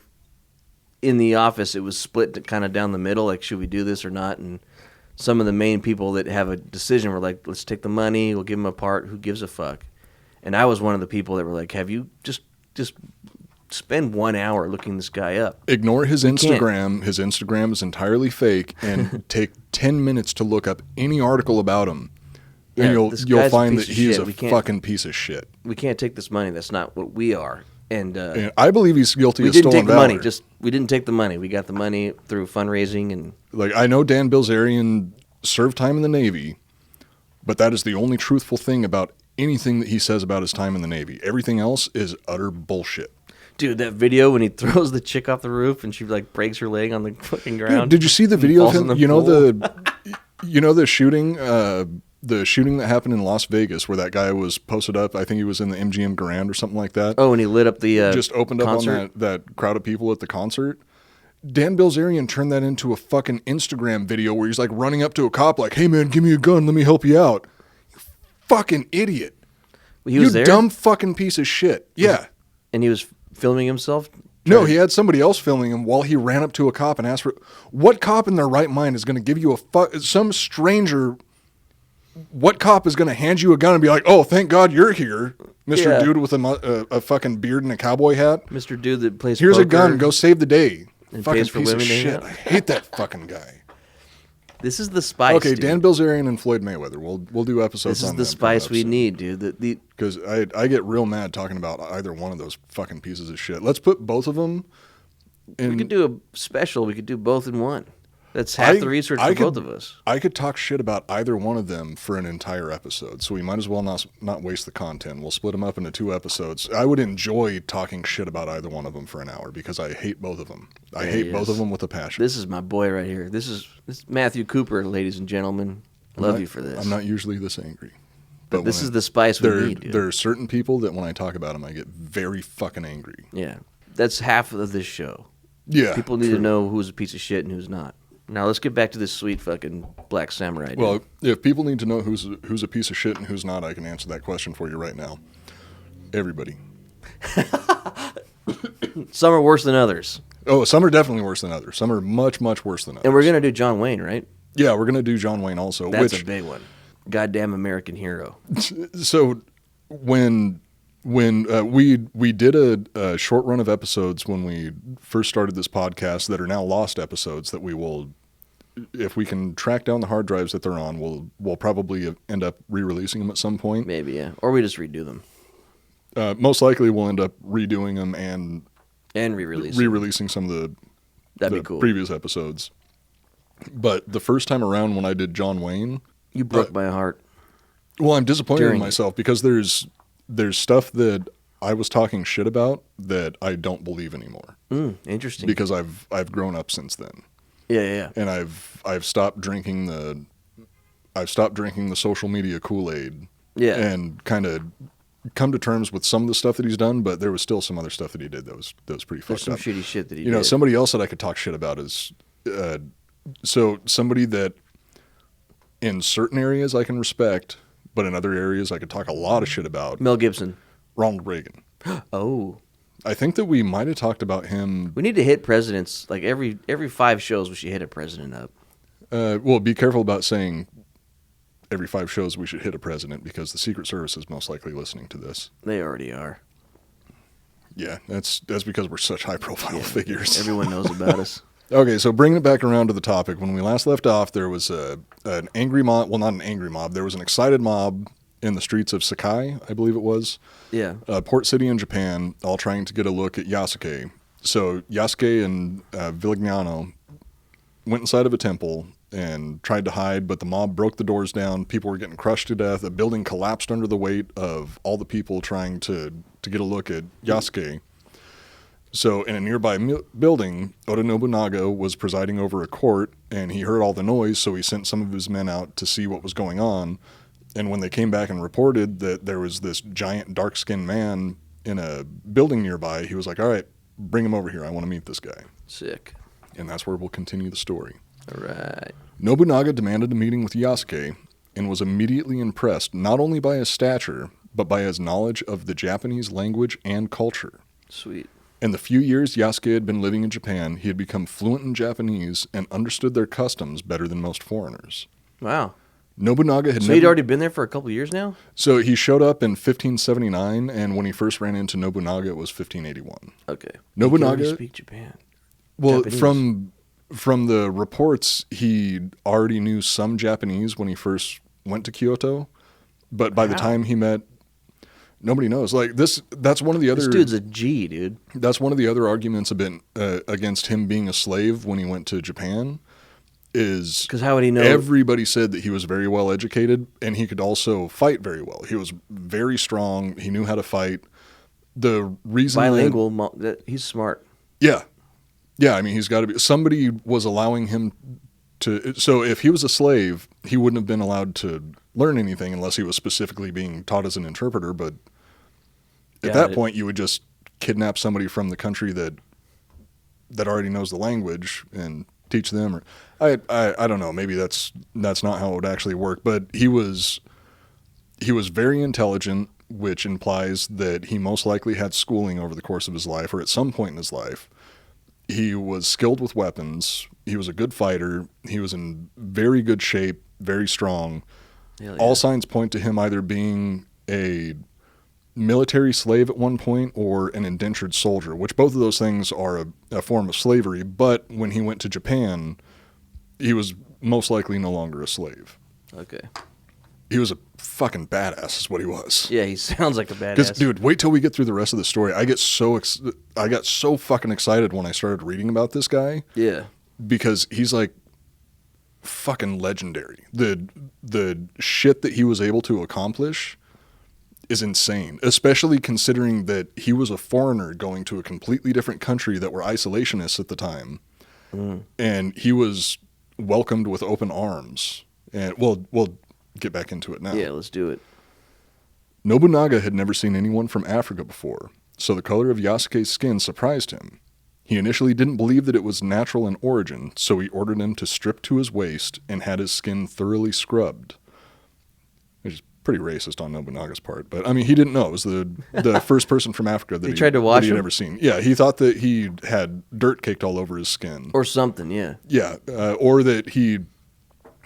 in the office, it was split kind of down the middle. Like, should we do this or not? And some of the main people that have a decision were like, let's take the money. We'll give him a part. Who gives a fuck? And I was one of the people that were like, have you just spend 1 hour looking this guy up? Ignore his Instagram. His Instagram is entirely fake, and take 10 minutes to look up any article about him. Yeah, and you'll find that he is shit. a fucking piece of shit. We can't take this money. That's not what we are. And I believe he's guilty we of didn't stolen take the valor. money. We didn't take the money. We got the money through fundraising and. Like, I know Dan Bilzerian served time in the Navy, but that is the only truthful thing about anything that he says about his time in the Navy. Everything else is utter bullshit. Dude, that video when he throws the chick off the roof and she like breaks her leg on the fucking ground. Dude, did you see the video of falls in him? the You know pool? the shooting, the shooting that happened in Las Vegas, where that guy was posted up. I think he was in the MGM Grand or something like that. Oh, and he lit up the just opened up concert? on that crowd of people at the concert. Dan Bilzerian turned that into a fucking Instagram video where he's like running up to a cop like, "Hey man, give me a gun, let me help you out." You fucking idiot. He was you there? dumb fucking piece of shit. Yeah. And he was filming himself? No, he had somebody else filming him while he ran up to a cop and asked for... What cop in their right mind is going to give you some stranger... What cop is going to hand you a gun and be like, "Oh, thank God you're here, Mr. Yeah. Dude with a fucking beard and a cowboy hat. Mr. Dude that plays Here's poker a gun, go save the day." and Fucking pays for piece of women to hang shit. out. I hate that fucking guy. This is the spice, Okay, dude. Dan Bilzerian and Floyd Mayweather. We'll do episodes This is on the them spice we perhaps. need, dude. Because I get real mad talking about either one of those fucking pieces of shit. Let's put both of them in... We could do a special. We could do both in one. That's half the research for both of us. I could talk shit about either one of them for an entire episode, so we might as well not waste the content. We'll split them up into 2 episodes. I would enjoy talking shit about either one of them for an hour because I hate both of them. I hate both of them with a passion. This is my boy right here. This is Matthew Cooper, ladies and gentlemen. Love you for this. I'm not usually this angry. But this is the spice we need, dude. There are certain people that when I talk about them, I get very fucking angry. Yeah. That's half of this show. Yeah. People need to know who's a piece of shit and who's not. Now let's get back to this sweet fucking Black Samurai dude. Well, if people need to know who's a piece of shit and who's not, I can answer that question for you right now. Everybody. Some are worse than others. Oh, some are definitely worse than others. Some are much, much worse than others. And we're going to do John Wayne, right? Yeah, we're going to do John Wayne also. That's a big one. Goddamn American hero. So when we did a short run of episodes when we first started this podcast that are now lost episodes that we will, if we can track down the hard drives that they're on, we'll probably end up re-releasing them at some point. Maybe, yeah. Or we just redo them. Most likely we'll end up redoing them and re-releasing some of That'd be cool. previous episodes. But the first time around when I did John Wayne, You broke my heart. well, I'm disappointed in During it. myself because there's stuff that I was talking shit about that I don't believe anymore Interesting. because I've grown up since then, Yeah. and I've stopped drinking the social media Kool-Aid, Yeah. and kind of come to terms with some of the stuff that he's done, but there was still some other stuff that he did that was pretty There's fucked some up. shitty shit that he You know, did. somebody else that I could talk shit about is so somebody that in certain areas I can respect, but in other areas I could talk a lot of shit about. Mel Gibson. Ronald Reagan. Oh. I think that we might have talked about him. We need to hit presidents. Like every 5 shows we should hit a president up. Well, be careful about saying every 5 shows we should hit a president because the Secret Service is most likely listening to this. They already are. Yeah, that's because we're such high-profile figures. Everyone knows about us. Okay, so bringing it back around to the topic, when we last left off, there was an angry mob. Well, not an angry mob. There was an excited mob in the streets of Sakai, I believe it was. Yeah. Port city in Japan, all trying to get a look at Yasuke. So Yasuke and Vigliano went inside of a temple and tried to hide, but the mob broke the doors down. People were getting crushed to death. A building collapsed under the weight of all the people trying to get a look at Yasuke. So in a nearby building, Oda Nobunaga was presiding over a court, and he heard all the noise, so he sent some of his men out to see what was going on. And when they came back and reported that there was this giant dark-skinned man in a building nearby, he was like, all right, bring him over here. I want to meet this guy. Sick. And that's where we'll continue the story. All right. Nobunaga demanded a meeting with Yasuke and was immediately impressed not only by his stature, but by his knowledge of the Japanese language and culture. Sweet. In the few years Yasuke had been living in Japan, he had become fluent in Japanese and understood their customs better than most foreigners. Wow. Nobunaga had So he'd already been there for a couple years now? So he showed up in 1579, and when he first ran into Nobunaga, it was 1581. Okay. Nobunaga... He can speak Japan. Well, Japanese. from the reports, he already knew some Japanese when he first went to Kyoto, but by the time he met... Nobody knows. Like that's one of the other. This dude's a G, dude. That's one of the other arguments against him being a slave when he went to Japan. Is because how would he know? Everybody said that he was very well educated and he could also fight very well. He was very strong. He knew how to fight. The reason bilingual, he's smart. Yeah. I mean, he's got to be. Somebody was allowing him to. So if he was a slave, he wouldn't have been allowed to learn anything unless he was specifically being taught as an interpreter. But at that point, you would just kidnap somebody from the country that already knows the language and teach them. Or I don't know. Maybe that's not how it would actually work. But he was very intelligent, which implies that he most likely had schooling over the course of his life or at some point in his life. He was skilled with weapons. He was a good fighter. He was in very good shape, very strong. Yeah. All signs point to him either being a military slave at one point or an indentured soldier, which both of those things are a form of slavery. But when he went to Japan, he was most likely no longer a slave. Okay. He was a fucking badass is what he was. Yeah, he sounds like a badass. Because, dude, wait till we get through the rest of the story. I got so fucking excited when I started reading about this guy. Yeah. Because he's like fucking legendary. The shit that he was able to accomplish is insane, especially considering that he was a foreigner going to a completely different country that were isolationists at the time. And he was welcomed with open arms. And we'll get back into it now. Yeah, let's do it. Nobunaga had never seen anyone from Africa before, so the color of Yasuke's skin surprised him. He initially didn't believe that it was natural in origin, so he ordered him to strip to his waist and had his skin thoroughly scrubbed. Which is pretty racist on Nobunaga's part, but I mean, he didn't know. It was the first person from Africa that he tried to wash he'd him? ever seen. Yeah, he thought that he had dirt caked all over his skin. Or something, yeah. Yeah, or that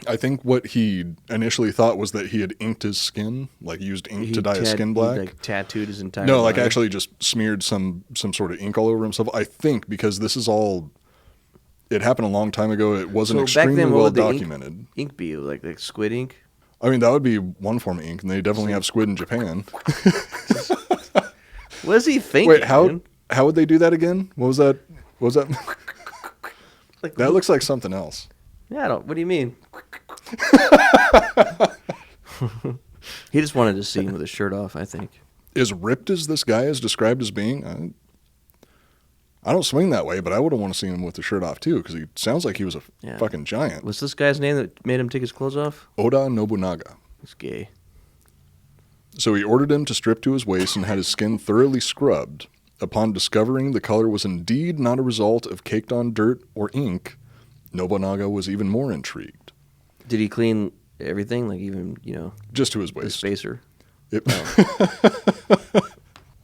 I think what he initially thought was that he had inked his skin, like used ink to dye his skin black. He tattooed his entire No, body. like actually just smeared some sort of ink all over himself. I think because this is all, it happened a long time ago. It wasn't extremely well documented. Ink be like squid ink? I mean, that would be one form of ink, and they definitely have squid in Japan. What is he thinking? Wait, how would they do that again? What was that? Like, that looks like something else. Yeah, what do you mean? He just wanted to see him with his shirt off, I think. As ripped as this guy is described as being, I don't swing that way, but I would have wanted to see him with the shirt off too, because he sounds like he was a fucking giant. What's this guy's name that made him take his clothes off? Oda Nobunaga. He's gay. So he ordered him to strip to his waist and had his skin thoroughly scrubbed. Upon discovering the color was indeed not a result of caked-on dirt or ink, Nobunaga was even more intrigued. Did he clean everything? Like even, just to his waist. The spacer?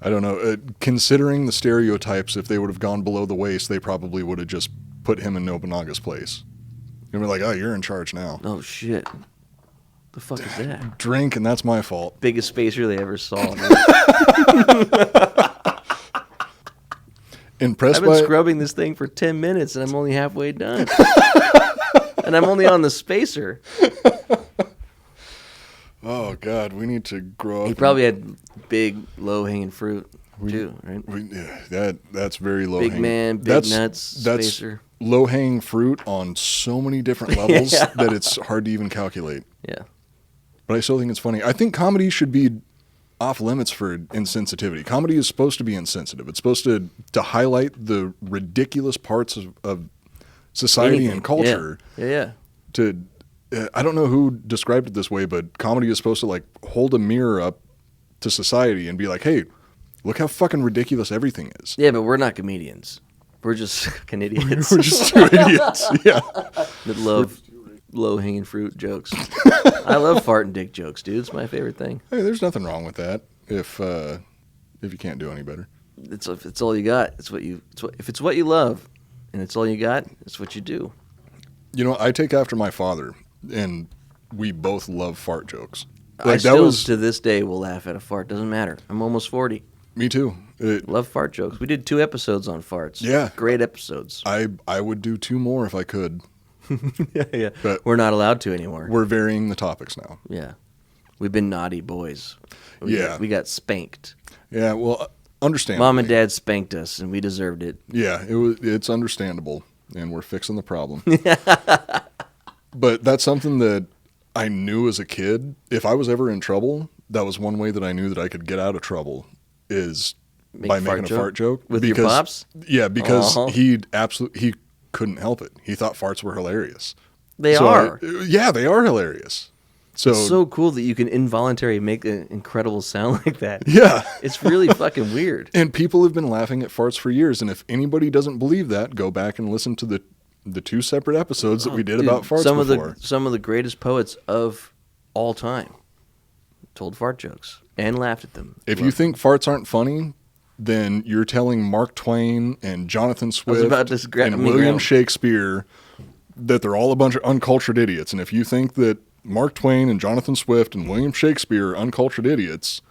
I don't know. Considering the stereotypes, if they would have gone below the waist, they probably would have just put him in Nobunaga's place. And we're like, oh, you're in charge now. Oh, shit. The fuck is that? Drink, and that's my fault. Biggest spacer they ever saw. Impressed I've been scrubbing this thing for 10 minutes, and I'm only halfway done. And I'm only on the spacer. Oh God, we need to grow up. He probably had big, low-hanging fruit too, right? That's very low. Big man, big nuts, That's spacer. low hanging fruit on so many different levels that it's hard to even calculate. Yeah. But I still think it's funny. I think comedy should be off limits for insensitivity. Comedy is supposed to be insensitive. It's supposed to highlight the ridiculous parts of society Anything. and culture. Yeah. I don't know who described it this way, but comedy is supposed to like hold a mirror up to society and be like, hey, look how fucking ridiculous everything is. Yeah, but we're not comedians. We're just fucking idiots. We're just two idiots. Yeah. That love low-hanging fruit jokes. I love fart and dick jokes, dude. It's my favorite thing. Hey, there's nothing wrong with that if you can't do any better. It's all you got. If it's what you love and it's all you got, it's what you do. You know, I take after my father, and we both love fart jokes. I still, to this day, will laugh at a fart. Doesn't matter. I'm almost 40. Me too. Love fart jokes. We did 2 episodes on farts. Yeah. Great episodes. I would do 2 more if I could. Yeah. But we're not allowed to anymore. We're varying the topics now. Yeah. We've been naughty boys. We got spanked. Yeah, well, understandable. Mom and Dad spanked us, and we deserved it. Yeah, it's understandable, and we're fixing the problem. But that's something that I knew as a kid. If I was ever in trouble, that was one way that I knew that I could get out of trouble is by making a fart joke. With your pops? Yeah, because he couldn't help it. He thought farts were hilarious. They are. Yeah, they are hilarious. So it's so cool that you can involuntarily make an incredible sound like that. Yeah. It's really fucking weird. And people have been laughing at farts for years. And if anybody doesn't believe that, go back and listen to the 2 separate episodes that we did about farts before. Some of the greatest poets of all time told fart jokes and laughed at them. If you think farts aren't funny, then you're telling Mark Twain and Jonathan Swift and William Shakespeare that they're all a bunch of uncultured idiots. And if you think that Mark Twain and Jonathan Swift and William Shakespeare are uncultured idiots,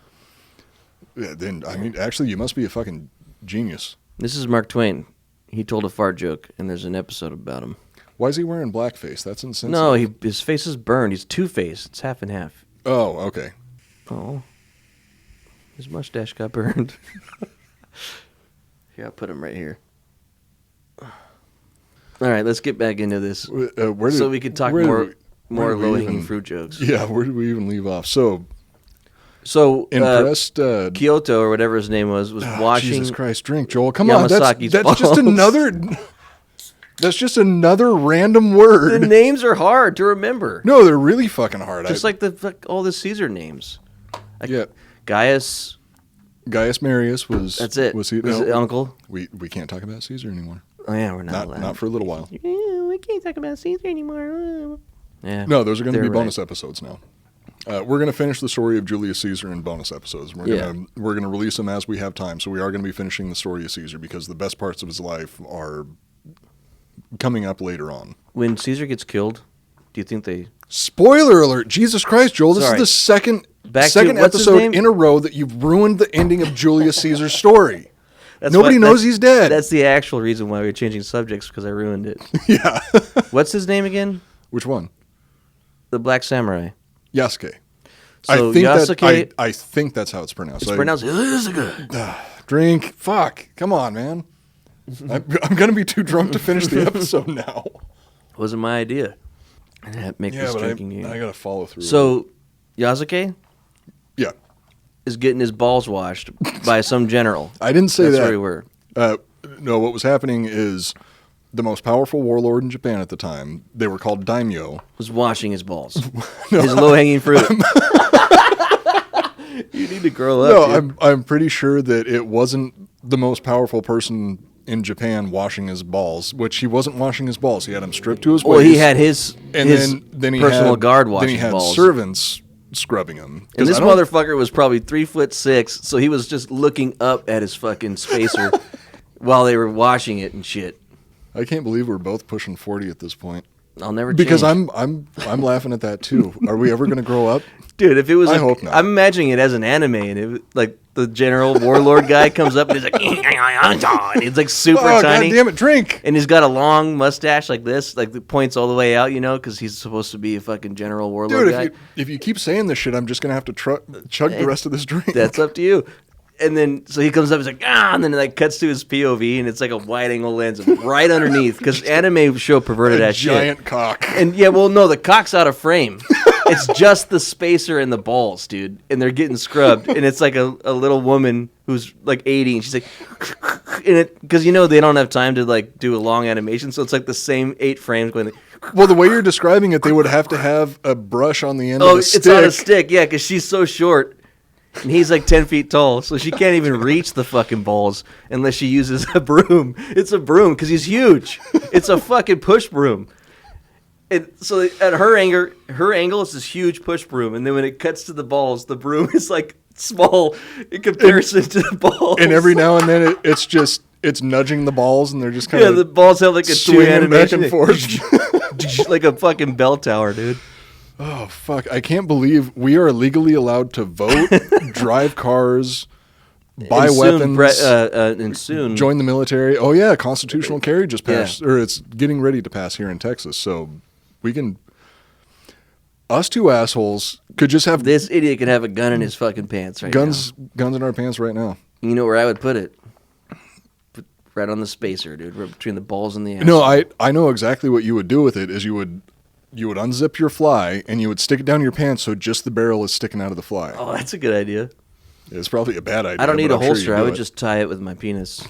then, I mean, actually, you must be a fucking genius. This is Mark Twain. He told a fart joke, and there's an episode about him. Why is he wearing blackface? That's insensitive. No, his face is burned. He's two-faced. It's half and half. Oh, okay. Oh. His mustache got burned. Here, I'll put him right here. All right, let's get back into this. So we could talk more low-hanging fruit jokes. Yeah, where did we even leave off? So impressed Kyoto, or whatever his name was watching. Jesus Christ, drink, Joel. Come on, that's balls. just another. That's just another random word. The names are hard to remember. No, they're really fucking hard. Just like all the Caesar names. Yeah. Gaius Marius was. That's it. Was he? Was it uncle? We can't talk about Caesar anymore. Oh yeah, we're not allowed. Not for a little while. We can't talk about Caesar anymore. Yeah. No, those are going to be bonus episodes now. We're going to finish the story of Julius Caesar in bonus episodes. We're going to release them as we have time. So we are going to be finishing the story of Caesar because the best parts of his life are coming up later on. When Caesar gets killed, do you think they... Spoiler alert! Jesus Christ, Joel. This is the second episode in a row that you've ruined the ending of Julius Caesar's story. Nobody knows he's dead. That's the actual reason why we're changing subjects, because I ruined it. Yeah. What's his name again? Which one? The Black Samurai. Yasuke. So Yasuke... I think that's how it's pronounced. It's pronounced Yasuke. Drink. Fuck. Come on, man. I'm going to be too drunk to finish the episode now. Wasn't my idea. Make this drinking game. I got to follow through. So, Yasuke? Yeah. Is getting his balls washed by some general. I didn't say that. That's where we were. No, what was happening is the most powerful warlord in Japan at the time, they were called daimyo, was washing his balls. His low-hanging fruit. You need to grow up. No, I'm pretty sure that it wasn't the most powerful person in Japan washing his balls, which he wasn't washing his balls. He had them stripped to his waist. Well, he had his personal he guard washing his balls. Then he had servants scrubbing him. And this motherfucker was probably 3'6", so he was just looking up at his fucking spacer while they were washing it and shit. I can't believe we're both pushing 40 at this point. I'll never change. Because I'm laughing at that too. Are we ever going to grow up? Dude, if it was I hope not. I'm imagining it as an anime, and it was like the general warlord guy comes up and he's like, and he's like super Oh, tiny. God damn it, drink! And he's got a long mustache like this, like that points all the way out, because he's supposed to be a fucking general warlord guy. Dude, if you keep saying this shit, I'm just going to have to chug the rest of this drink. That's up to you. And then, so he comes up, he's like, and then it like cuts to his POV, and it's like a wide angle lens right underneath, because anime show perverted ass shit. Giant cock. And no, the cock's out of frame. It's just the spacer and the balls, dude. And they're getting scrubbed, and it's like a little woman who's like 80, and she's like, because they don't have time to like do a long animation, so it's like the same 8 frames going. Well, the way you're describing it, they would have to have a brush on the end of the stick. It's on a stick, yeah, because she's so short. And he's like 10 feet tall, so she can't even reach the fucking balls unless she uses a broom. It's a broom because he's huge. It's a fucking push broom. And so at her angle, it's this huge push broom. And then when it cuts to the balls, the broom is like small in comparison to the balls. And every now and then it's nudging the balls, and they're just kind of the balls have like a toy swinging back animation. and forth. Like a fucking bell tower, dude. Oh, fuck. I can't believe we are legally allowed to vote, drive cars, buy weapons, and soon join the military. Oh, yeah, constitutional carry just passed, or it's getting ready to pass here in Texas. So we can, us two assholes could just have this idiot could have a gun in his fucking pants right guns in our pants right now. You know where I would put it? Right on the spacer, dude, right between the balls and the ass. No, I know exactly what you would do with it. Is you would unzip your fly and you would stick it down your pants so just the barrel is sticking out of the fly. Oh, that's a good idea. It's probably a bad idea. I don't need a holster. I would just. just tie it with my penis.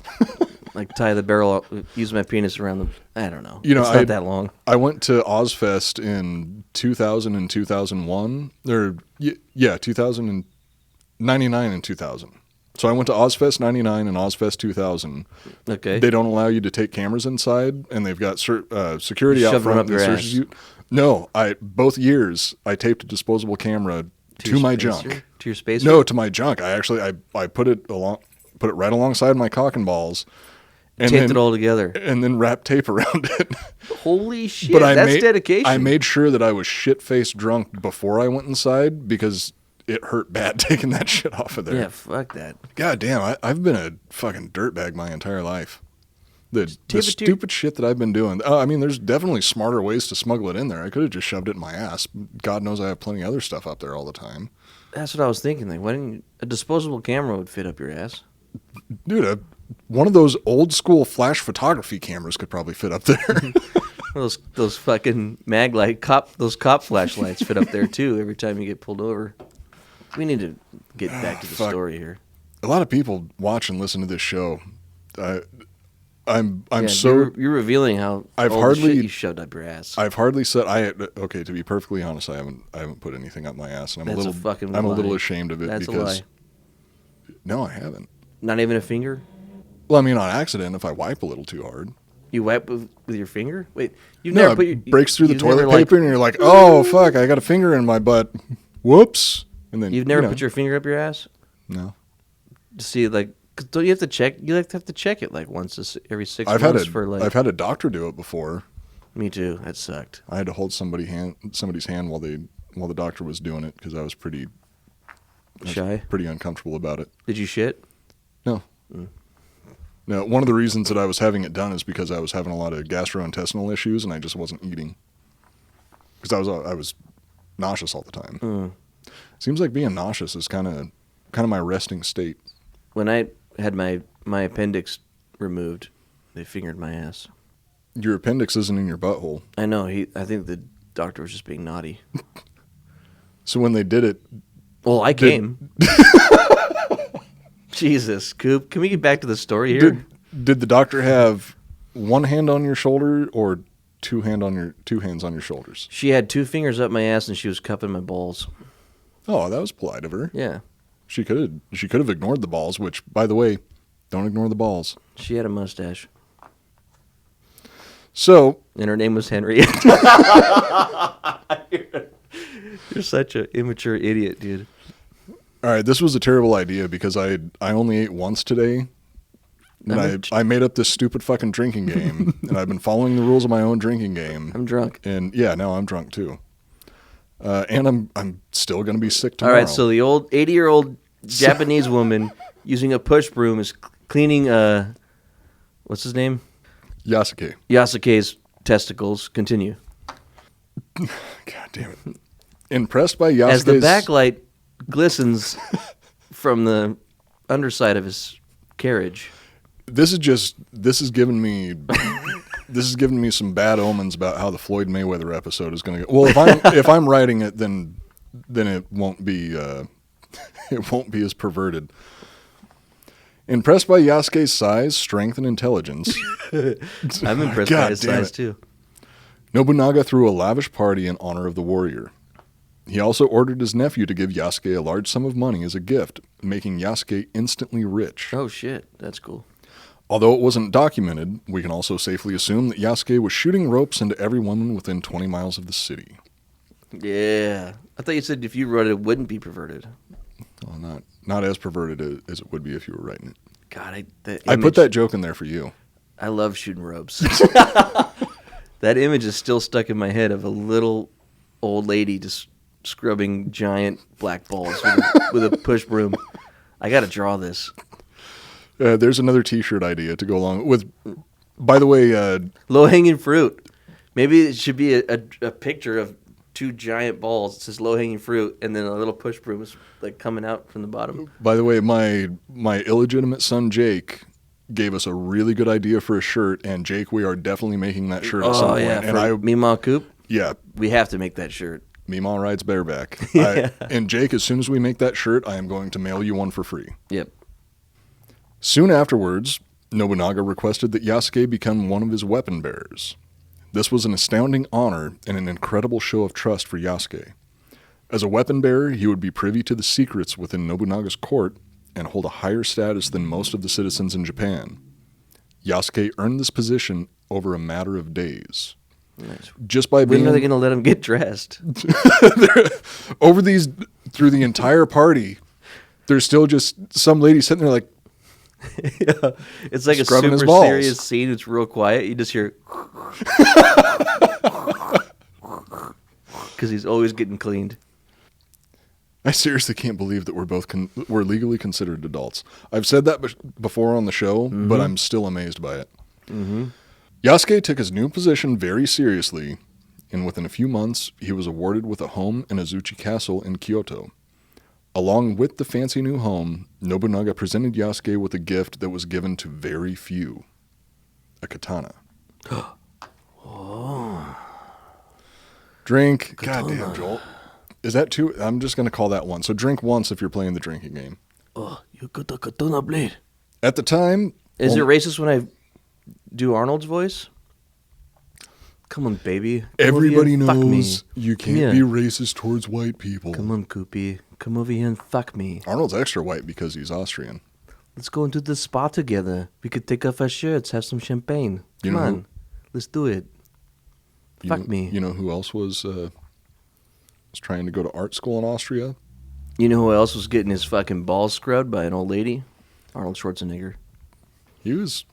Like tie the barrel, use my penis around the. I don't know. It's not that long. I went to Ozfest in 2000 and 2001. Or, 2099 and 2000. So I went to Ozfest 99 and Ozfest 2000. Okay. They don't allow you to take cameras inside, and they've got security You out shove them front. up your that searches ass. you. No, both years I taped a disposable camera to my junk. To your spacer? No, to my junk. I put it right alongside my cock and balls. And Taped it all together. And then wrapped tape around it. Holy shit, But that's dedication. I made sure that I was shit-faced drunk before I went inside because it hurt bad taking that shit off of there. Yeah, fuck that. God damn, I've been a fucking dirtbag my entire life. The tape it to stupid shit that I've been doing. I mean, there's definitely smarter ways to smuggle it in there. I could have just shoved it in my ass. God knows I have plenty of other stuff up there all the time. That's what I was thinking. Like, why didn't a disposable camera would fit up your ass? Dude, one of those old school flash photography cameras could probably fit up there. Those fucking those cop flashlights fit up there too every time you get pulled over. We need to get back to the story here. A lot of people watch and listen to this show. You're revealing how I've all hardly the shit you shoved up your ass. I've hardly said okay, to be perfectly honest, I haven't put anything up my ass, and I'm That's a little ashamed of it. That's because a lie. No, I haven't. Not even a finger? Well, I mean on accident if I wipe a little too hard. You wipe with your finger? Wait, it breaks through the toilet paper and you're like, "Oh, fuck, I got a finger in my butt." Whoops. And then you've never put your finger up your ass? No. To see, like, 'cause don't you have to check? You have to check it like once every 6 months I've had a doctor do it before. Me too. That sucked. I had to hold somebody's hand while the doctor was doing it because I was pretty shy, pretty uncomfortable about it. Did you shit? No. No. One of the reasons that I was having it done is because I was having a lot of gastrointestinal issues and I just wasn't eating because I was nauseous all the time. Seems like being nauseous is kind of my resting state. When I had my appendix removed, they fingered my ass. Your appendix isn't in your butthole. I know. I think the doctor was just being naughty. So when they did it, well, I came. Jesus, Coop. Can we get back to the story here? Did the doctor have one hand on your shoulder or two hands on your shoulders? She had 2 fingers up my ass and she was cupping my balls. Oh, that was polite of her. Yeah. She could have ignored the balls, which, by the way, don't ignore the balls. She had a mustache. So. And her name was Henry. You're such an immature idiot, dude. All right, this was a terrible idea because I only ate once today. And I made up this stupid fucking drinking game, and I've been following the rules of my own drinking game. I'm drunk. And yeah, now I'm drunk too. And I'm still going to be sick tomorrow. All right, so the old 80-year-old Japanese woman using a push broom is cleaning what's his name? Yasuke. Yasuke's testicles. Continue. God damn it. Impressed by Yasuke's... As the backlight glistens from the underside of his carriage. This is giving me some bad omens about how the Floyd Mayweather episode is going to go. Well, if I'm writing it, then it won't be as perverted. Impressed by Yasuke's size, strength, and intelligence. I'm impressed by his size too. Nobunaga threw a lavish party in honor of the warrior. He also ordered his nephew to give Yasuke a large sum of money as a gift, making Yasuke instantly rich. Oh shit, that's cool. Although it wasn't documented, we can also safely assume that Yasuke was shooting ropes into every woman within 20 miles of the city. Yeah. I thought you said if you wrote it, it wouldn't be perverted. Well, not as perverted as it would be if you were writing it. God, I put that joke in there for you. I love shooting ropes. That image is still stuck in my head of a little old lady just scrubbing giant black balls with a push broom. I got to draw this. There's another T-shirt idea to go along with. By the way, low-hanging fruit. Maybe it should be a picture of two giant balls. It says low-hanging fruit, and then a little push broom is like coming out from the bottom. By the way, my illegitimate son Jake gave us a really good idea for a shirt, and Jake, we are definitely making that shirt at some point. Yeah, and Meemaw Coop? Yeah. We have to make that shirt. Meemaw rides bareback. Yeah. And Jake, as soon as we make that shirt, I am going to mail you one for free. Yep. Soon afterwards, Nobunaga requested that Yasuke become one of his weapon bearers. This was an astounding honor and an incredible show of trust for Yasuke. As a weapon bearer, he would be privy to the secrets within Nobunaga's court and hold a higher status than most of the citizens in Japan. Yasuke earned this position over a matter of days. Nice. Just by being... When are they going to let him get dressed? Through the entire party, there's still just some lady sitting there like... Yeah. It's like a super serious scene. It's real quiet. You just hear... Because he's always getting cleaned. I seriously can't believe that we're legally considered adults. I've said that before on the show, but I'm still amazed by it. Mm-hmm. Yasuke took his new position very seriously, and within a few months, he was awarded with a home in Azuchi Castle in Kyoto. Along with the fancy new home, Nobunaga presented Yasuke with a gift that was given to very few. A katana. Oh. Drink. Katana. Goddamn, Joel. Is that two? I'm just going to call that one. So drink once if you're playing the drinking game. Oh, you got the katana blade. At the time... Is it racist when I do Arnold's voice? Come on, baby. Everybody knows you can't be racist towards white people. Come on, Koopy. Come over here and fuck me. Arnold's extra white because he's Austrian. Let's go into the spa together. We could take off our shirts, have some champagne. Come on. Let's do it. Fuck me. You know who else was trying to go to art school in Austria? You know who else was getting his fucking balls scrubbed by an old lady? Arnold Schwarzenegger. He was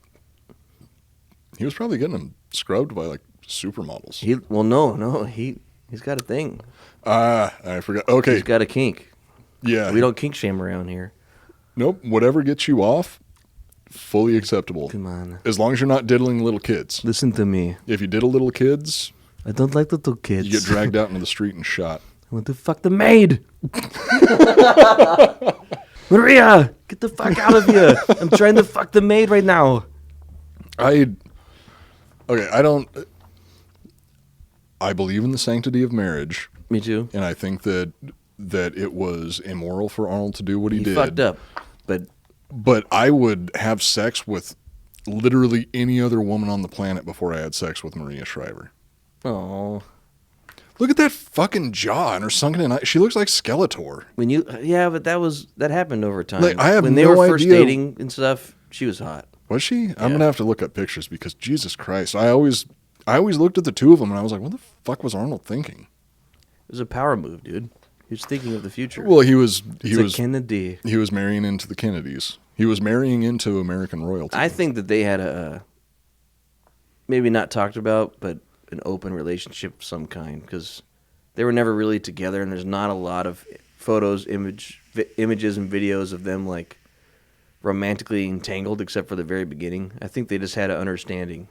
probably getting them scrubbed by like supermodels. He's got a thing. I forgot. Okay. He's got a kink. Yeah. We don't kink shame around here. Nope. Whatever gets you off, fully acceptable. Come on. As long as you're not diddling little kids. Listen to me. If you diddle little kids... I don't like little kids. You get dragged out into the street and shot. I want to fuck the maid. Maria, get the fuck out of here. I'm trying to fuck the maid right now. I believe in the sanctity of marriage. Me too. And I think that it was immoral for Arnold to do what he did. He fucked up. But I would have sex with literally any other woman on the planet before I had sex with Maria Shriver. Oh. Look at that fucking jaw and her sunken in eye. She looks like Skeletor. But that happened over time. Like, I have when they no were first idea. dating and stuff, she was hot. Was she? Yeah. I'm gonna have to look up pictures because Jesus Christ, I always looked at the two of them and I was like, what the fuck was Arnold thinking? It was a power move, dude. He was thinking of the future. Well, he was Kennedy. He was marrying into the Kennedys. He was marrying into American royalty. I think that they had a maybe not talked about, but an open relationship of some kind because they were never really together, and there's not a lot of photos, images and videos of them like romantically entangled, except for the very beginning. I think they just had an understanding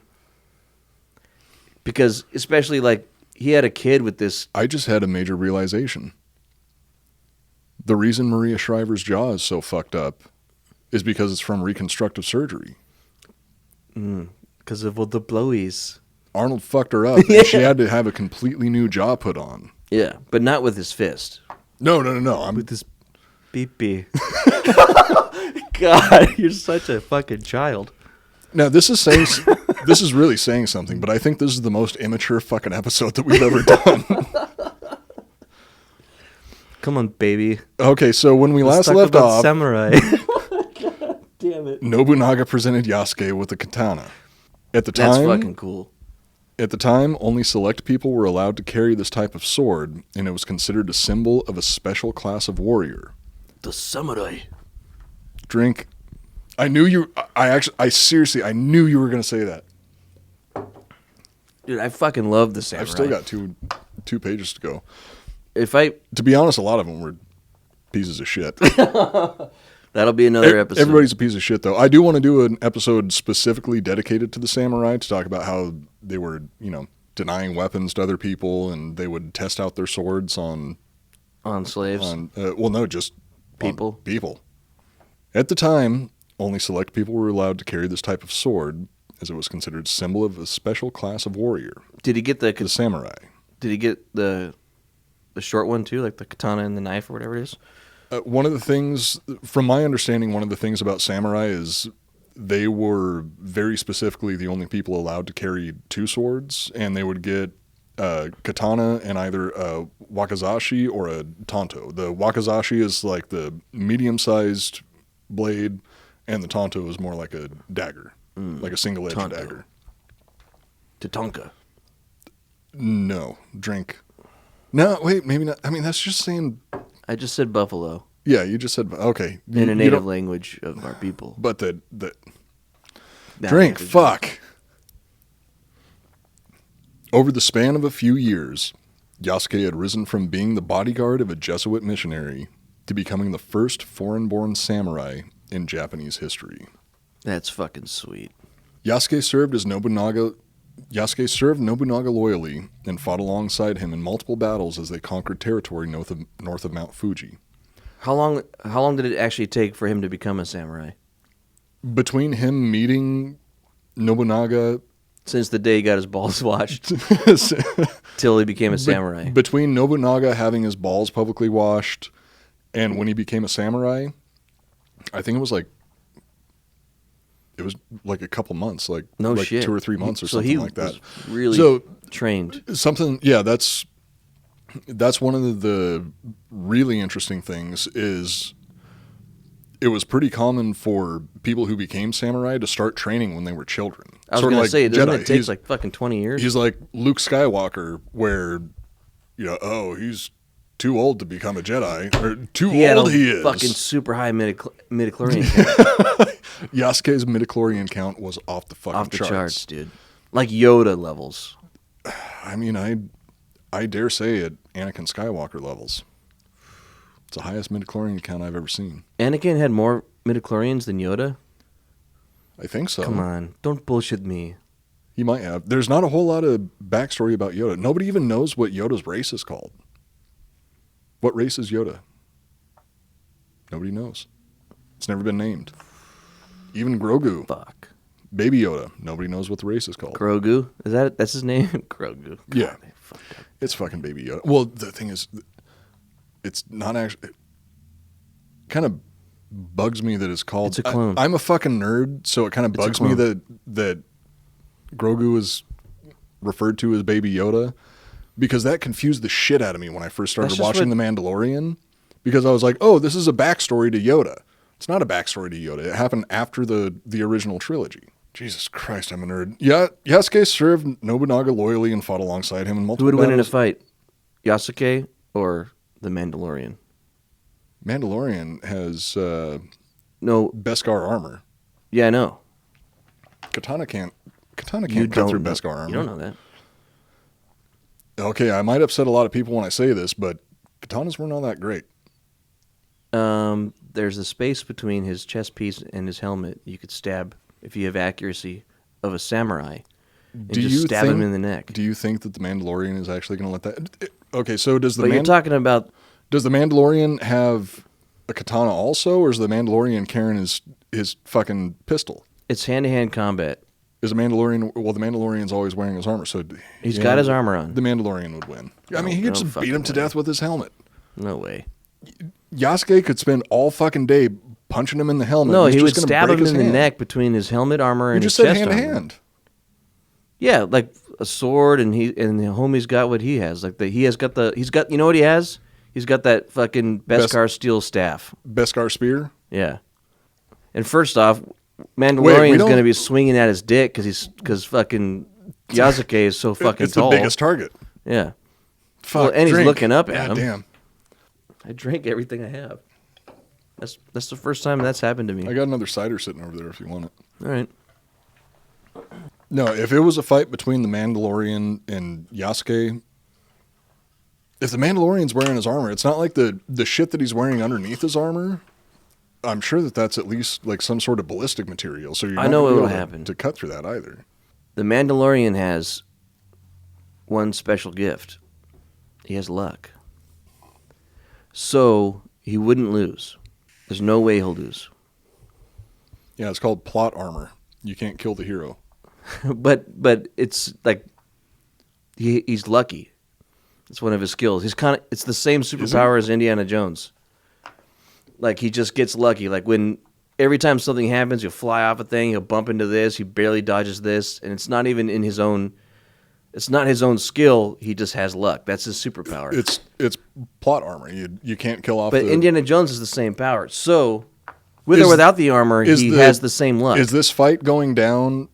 because, especially like he had a kid with this. I just had a major realization. The reason Maria Shriver's jaw is so fucked up is because it's from reconstructive surgery. Because of all the blowies. Arnold fucked her up, and she had to have a completely new jaw put on. Yeah, but not with his fist. No. I'm With his beep. God, you're such a fucking child. Now, this is really saying something, but I think this is the most immature fucking episode that we've ever done. Come on, baby. Okay, so when we last Let's talk left about off, samurai. God damn it. Nobunaga presented Yasuke with a katana. At the That's time, fucking cool. At the time, only select people were allowed to carry this type of sword, and it was considered a symbol of a special class of warrior. The samurai. Drink. I knew you. I seriously, I knew you were going to say that. Dude, I fucking love the samurai. I've still got two pages to go. To be honest, a lot of them were pieces of shit. That'll be another episode. Everybody's a piece of shit, though. I do want to do an episode specifically dedicated to the samurai to talk about how they were, denying weapons to other people, and they would test out their swords on slaves. Just people. People. At the time, only select people were allowed to carry this type of sword, as it was considered a symbol of a special class of warrior. Did he get The samurai. Did he get the short one too, like the katana and the knife or whatever it is? One of the things, from my understanding, one of the things about samurai is they were very specifically the only people allowed to carry two swords, and they would get a katana and either a wakizashi or a tanto. The wakizashi is like the medium-sized blade, and the tanto is more like a dagger, like a single-edged Tanto. dagger. Tatanka. No, drink. No, wait, maybe not. I mean, that's just saying... I just said buffalo. Yeah, you just said, okay. In a native language of our people. But the Nah, drink, man, fuck. Over the span of a few years, Yasuke had risen from being the bodyguard of a Jesuit missionary to becoming the first foreign-born samurai in Japanese history. That's fucking sweet. Yasuke served Nobunaga loyally and fought alongside him in multiple battles as they conquered territory north of Mount Fuji. How long did it actually take for him to become a samurai? Between him meeting Nobunaga... Since the day he got his balls washed till he became a samurai. Between Nobunaga having his balls publicly washed and when he became a samurai, I think it was like a couple months, like 2 or 3 months or something like that. Was really trained. Something, yeah, that's one of the really interesting things is it was pretty common for people who became samurai to start training when they were children. I was going to say, doesn't it take like fucking 20 years? He's like Luke Skywalker, where, he's too old to become a Jedi, or he is. Fucking super high midichlorian count. Yasuke's midichlorian count was off the fucking Off the charts, dude. Like Yoda levels. I mean, I dare say at Anakin Skywalker levels. It's the highest midichlorian count I've ever seen. Anakin had more midichlorians than Yoda? I think so. Come on, don't bullshit me. He might have. There's not a whole lot of backstory about Yoda. Nobody even knows what Yoda's race is called. What race is Yoda? Nobody knows. It's never been named. Even Grogu. Fuck. Baby Yoda. Nobody knows what the race is called. Grogu? That's his name? Grogu. God, Yeah. It's fucking Baby Yoda. Well, the thing is, it's not actually... It kind of bugs me that it's called... It's a clone. I'm a fucking nerd, so it kind of bugs me that Grogu is referred to as Baby Yoda, because that confused the shit out of me when I first started watching The Mandalorian, because I was like, oh, this is a backstory to Yoda. It's not a backstory to Yoda. It happened after the original trilogy. Jesus Christ, I'm a nerd. Yeah, Yasuke served Nobunaga loyally and fought alongside him in multiple Who would win in a battles. fight? Yasuke or the Mandalorian? Mandalorian has No. Beskar armor. Yeah, I know. Katana can't cut through know. Beskar armor. You don't know that. Okay, I might upset a lot of people when I say this, but katanas weren't all that great. There's a space between his chest piece and his helmet. You could stab, if you have accuracy of a samurai, and just stab him in the neck. Do you think that the Mandalorian is actually going to let that? Okay, so does the you're talking about... Does the Mandalorian have a katana also, or is the Mandalorian carrying his fucking pistol? It's hand-to-hand combat. Is the Mandalorian... Well, the Mandalorian's always wearing his armor, so... He's got his armor on. The Mandalorian would win. I mean, he could just beat him to death with his helmet. No way. Yasuke could spend all fucking day punching him in the helmet. No, he would stab him in the neck between his helmet armor and his chest armor. You just said hand-to-hand. Yeah, like a sword, and the homie's got what he has. Like he's got. You know what he has? He's got that fucking Beskar steel staff. Beskar spear? Yeah. And first off, Mandalorian's going to be swinging at his dick because fucking Yasuke is so fucking tall. It's the biggest target. Yeah. Fuck, well, and he's looking up at him. Damn. I drank everything I have. That's the first time that's happened to me. I got another cider sitting over there if you want it. All right. No, if it was a fight between the Mandalorian and Yasuke, if the Mandalorian's wearing his armor, it's not like the shit that he's wearing underneath his armor. I'm sure that's at least like some sort of ballistic material. So I know what will happen to cut through that either. The Mandalorian has one special gift. He has luck. So he wouldn't lose. There's no way he'll lose. Yeah, it's called plot armor. You can't kill the hero. but it's like he's lucky. It's one of his skills. It's the same superpower as Indiana Jones. Like he just gets lucky. Like when every time something happens, he'll fly off a thing, he'll bump into this, he barely dodges this, and it's not even in his own. It's not his own skill. He just has luck. That's his superpower. It's plot armor. You can't kill off. But Indiana Jones has the same power. So with or without the armor, he has the same luck. Is this fight going down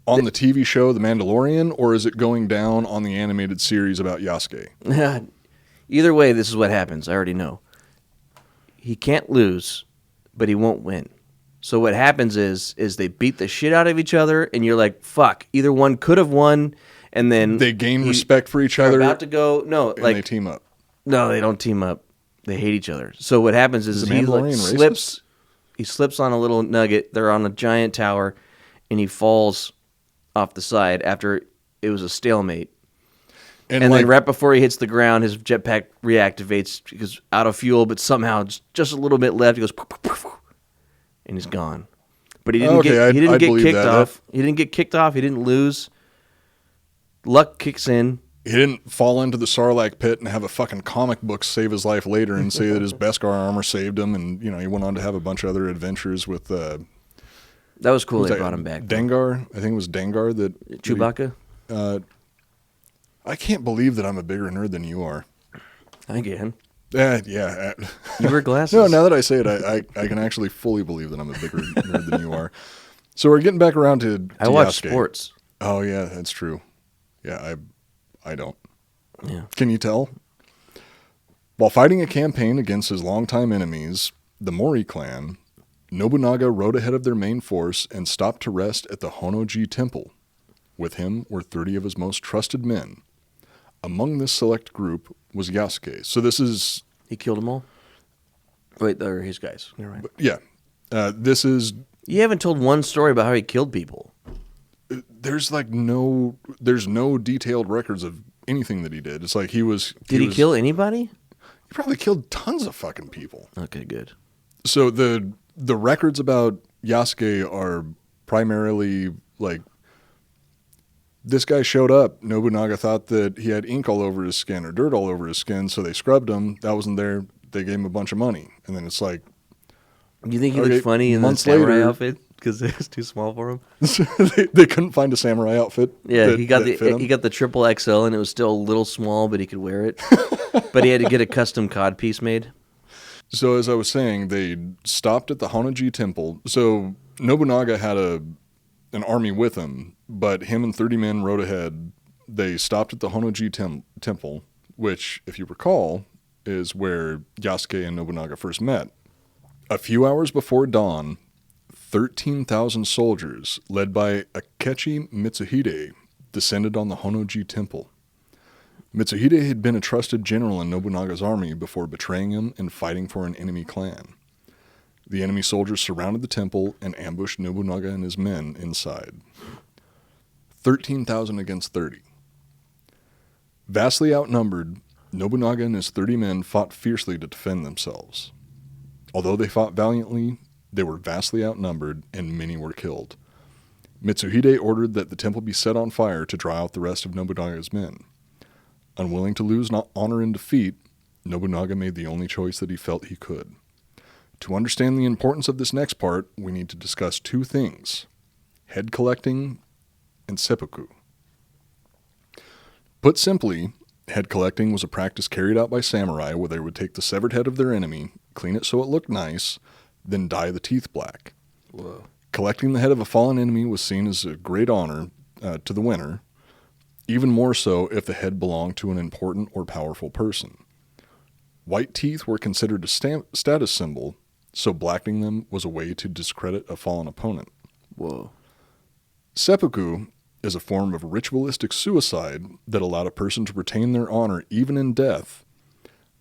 on the TV show The Mandalorian, or is it going down on the animated series about Yasuke? Either way, this is what happens. I already know. He can't lose, but he won't win. So what happens is they beat the shit out of each other, and you're like, fuck, either one could have won, and then... They gain respect for each other. About to go... No, and they team up. No, they don't team up. They hate each other. So what happens is he slips... He slips on a little nugget. They're on a giant tower, and he falls off the side after it was a stalemate. And then right before he hits the ground, his jetpack reactivates because out of fuel, but somehow just a little bit left. He goes... And he's gone. But he didn't get kicked off. He didn't get kicked off. He didn't lose. Luck kicks in. He didn't fall into the Sarlacc pit and have a fucking comic book save his life later and say that his Beskar armor saved him, and he went on to have a bunch of other adventures with. That was cool. They brought him back. Dengar, I think it was Dengar that Chewbacca. I can't believe that I'm a bigger nerd than you are. I can. Yeah. You wear glasses. No, now that I say it, I can actually fully believe that I'm a bigger nerd than you are. So we're getting back around to I watch Yasuke. Sports. Oh, yeah, that's true. Yeah, I don't. Yeah. Can you tell? While fighting a campaign against his longtime enemies, the Mori clan, Nobunaga rode ahead of their main force and stopped to rest at the Honnoji Temple. With him were 30 of his most trusted men. Among this select group was Yasuke. So this is... He killed them all? Wait, they're his guys. You're right. Yeah. This is... You haven't told one story about how he killed people. There's no detailed records of anything that he did. It's like he was... Did he kill anybody? He probably killed tons of fucking people. Okay, good. So the records about Yasuke are primarily like... This guy showed up. Nobunaga thought that he had ink all over his skin or dirt all over his skin, so they scrubbed him. That wasn't there. They gave him a bunch of money. And then it's like... You think he looked funny in the samurai outfit? Because it was too small for him? they couldn't find a samurai outfit. Yeah, he got the triple XL, and it was still a little small, but he could wear it. But he had to get a custom cod piece made. So as I was saying, they stopped at the Honnoji Temple. So Nobunaga had an army with him, but him and 30 men rode ahead. They stopped at the Honnoji Temple, which, if you recall, is where Yasuke and Nobunaga first met. A few hours before dawn, 13,000 soldiers, led by Akechi Mitsuhide, descended on the Honnoji Temple. Mitsuhide had been a trusted general in Nobunaga's army before betraying him and fighting for an enemy clan. The enemy soldiers surrounded the temple and ambushed Nobunaga and his men inside. 13,000 against 30. Vastly outnumbered, Nobunaga and his 30 men fought fiercely to defend themselves. Although they fought valiantly, they were vastly outnumbered and many were killed. Mitsuhide ordered that the temple be set on fire to draw out the rest of Nobunaga's men. Unwilling to lose honor in defeat, Nobunaga made the only choice that he felt he could. To understand the importance of this next part, we need to discuss two things: head collecting and seppuku. Put simply, head collecting was a practice carried out by samurai where they would take the severed head of their enemy, clean it so it looked nice, then dye the teeth black. Whoa. Collecting the head of a fallen enemy was seen as a great honor to the winner, even more so if the head belonged to an important or powerful person. White teeth were considered a status symbol, so blackening them was a way to discredit a fallen opponent. Whoa. Seppuku is a form of ritualistic suicide that allowed a person to retain their honor even in death.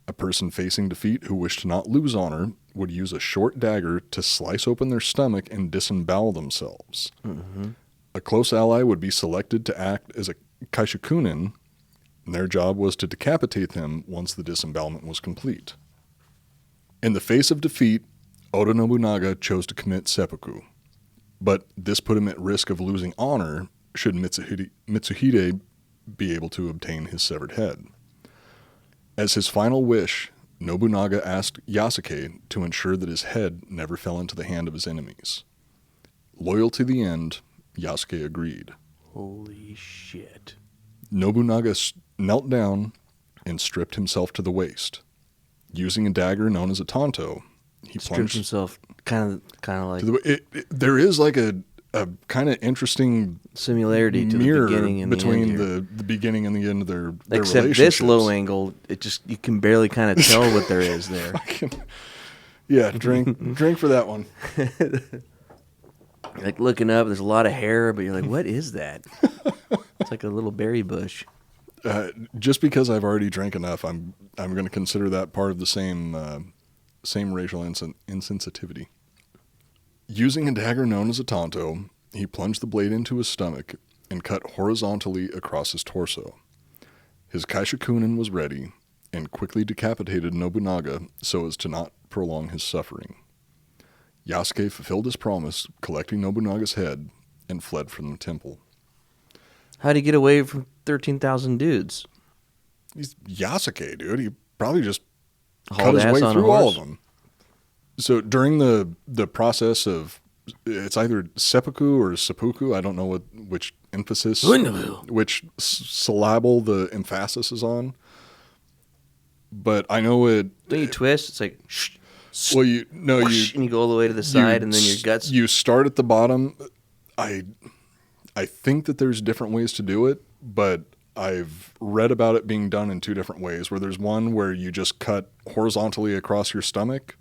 A person facing defeat who wished to not lose honor would use a short dagger to slice open their stomach and disembowel themselves. Mm-hmm. A close ally would be selected to act as a kaishakunin, and their job was to decapitate them once the disembowelment was complete. In the face of defeat, Oda Nobunaga chose to commit seppuku, but this put him at risk of losing honor should Mitsuhide be able to obtain his severed head. As his final wish, Nobunaga asked Yasuke to ensure that his head never fell into the hand of his enemies. Loyal to the end, Yasuke agreed. Holy shit. Nobunaga knelt down and stripped himself to the waist. Using a dagger known as a tanto, he Stripped plunged himself kind of like there is like a kind of interesting similarity to the mirror beginning and between the end here. the beginning and the end of their Except this relationships. low angle, it just you can barely kind of tell what there is there. Yeah, drink for that one. Like looking up, there's a lot of hair, but you're like, what is that? It's like a little berry bush. Just because I've already drank enough, I'm going to consider that part of the same racial insensitivity. Using a dagger known as a tanto, he plunged the blade into his stomach and cut horizontally across his torso. His kaishakunin was ready and quickly decapitated Nobunaga so as to not prolong his suffering. Yasuke fulfilled his promise, collecting Nobunaga's head, and fled from the temple. How'd he get away from 13,000 dudes? He's Yasuke, dude. He probably just Hauled cut his ass way on a through all horse? of them. So during the process of, it's either seppuku or seppuku, I don't know which emphasis, which syllable the emphasis is on, but I know it. Then you twist, it's like, shh, Well, whoosh, and you go all the way to the side, and then your guts. You start at the bottom. I think that there's different ways to do it, but I've read about it being done in two different ways, where there's one where you just cut horizontally across your stomach,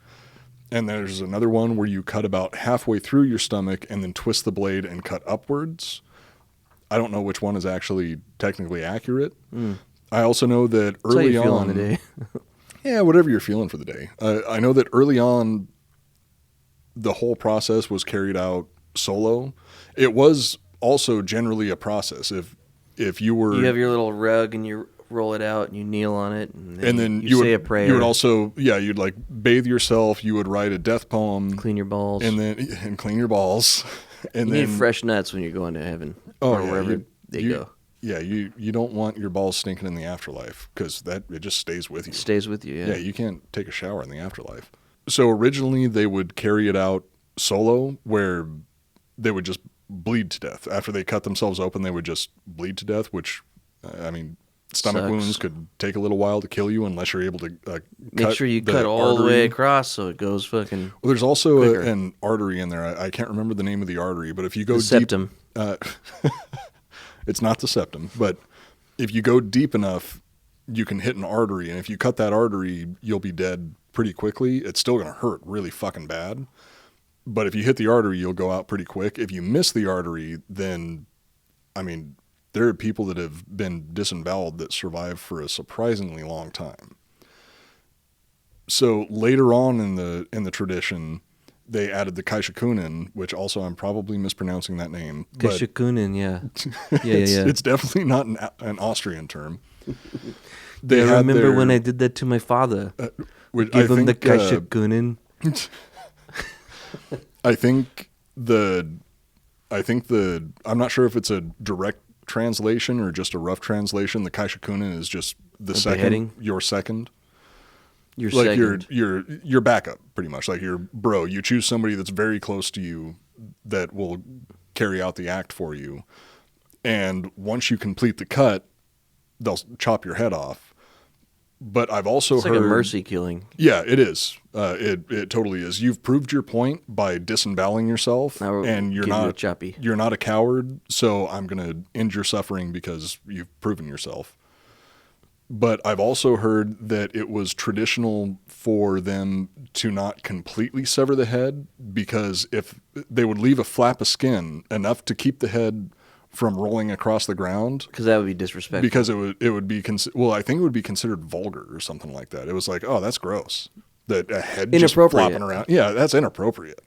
and there's another one where you cut about halfway through your stomach and then twist the blade and cut upwards. I don't know which one is actually technically accurate. I also know that That's how early you feel on the day. yeah, whatever you're feeling for the day. I know that early on, the whole process was carried out solo. It was also generally a process. If you were, You have your little rug, and you roll it out, and you kneel on it, and then you say would, a prayer. You would also, you'd like bathe yourself. You would write a death poem, clean your balls, and clean your balls, and you then need fresh nuts when you're going to heaven, Oh, or yeah, wherever they go. Yeah, you don't want your balls stinking in the afterlife because it just stays with you. It stays with you. Yeah, you can't take a shower in the afterlife. So originally they would carry it out solo, where they would just bleed to death. After they cut themselves open, they would just bleed to death, which, stomach Sucks. wounds could take a little while to kill you unless you're able to Make sure you cut all the way across so it goes fucking. Well, there's also quicker. an artery in there. I can't remember the name of the artery, but if you go The septum. It's not the septum, but if you go deep enough, you can hit an artery, and if you cut that artery, you'll be dead pretty quickly. It's still going to hurt really fucking bad, but if you hit the artery, you'll go out pretty quick. If you miss the artery, then, there are people that have been disemboweled that survive for a surprisingly long time. So later on in the tradition, they added the kaishakunin, which also I'm probably mispronouncing that name. Kaishakunin, yeah. It's definitely not an Austrian term. I remember when I did that to my father. Give him the kaishakunin. I think I'm not sure if it's a direct translation or just a rough translation. The kaishakunin is just the second, beheading? your second. Your Like second. your backup, pretty much. Like your bro. You choose somebody that's very close to you that will carry out the act for you. And once you complete the cut, they'll chop your head off. But I've also It's heard like a mercy killing. Yeah, it is. It totally is. You've proved your point by disemboweling yourself, Now and you're give you a not choppy. you're not a coward. So I'm going to end your suffering because you've proven yourself. But I've also heard that it was traditional for them to not completely sever the head, because if they would leave a flap of skin enough to keep the head from rolling across the ground, Because that would be disrespectful. because it would be I think it would be considered vulgar or something like that. It was like, oh, that's gross. That a head just Inappropriate. flopping around. Yeah, that's inappropriate.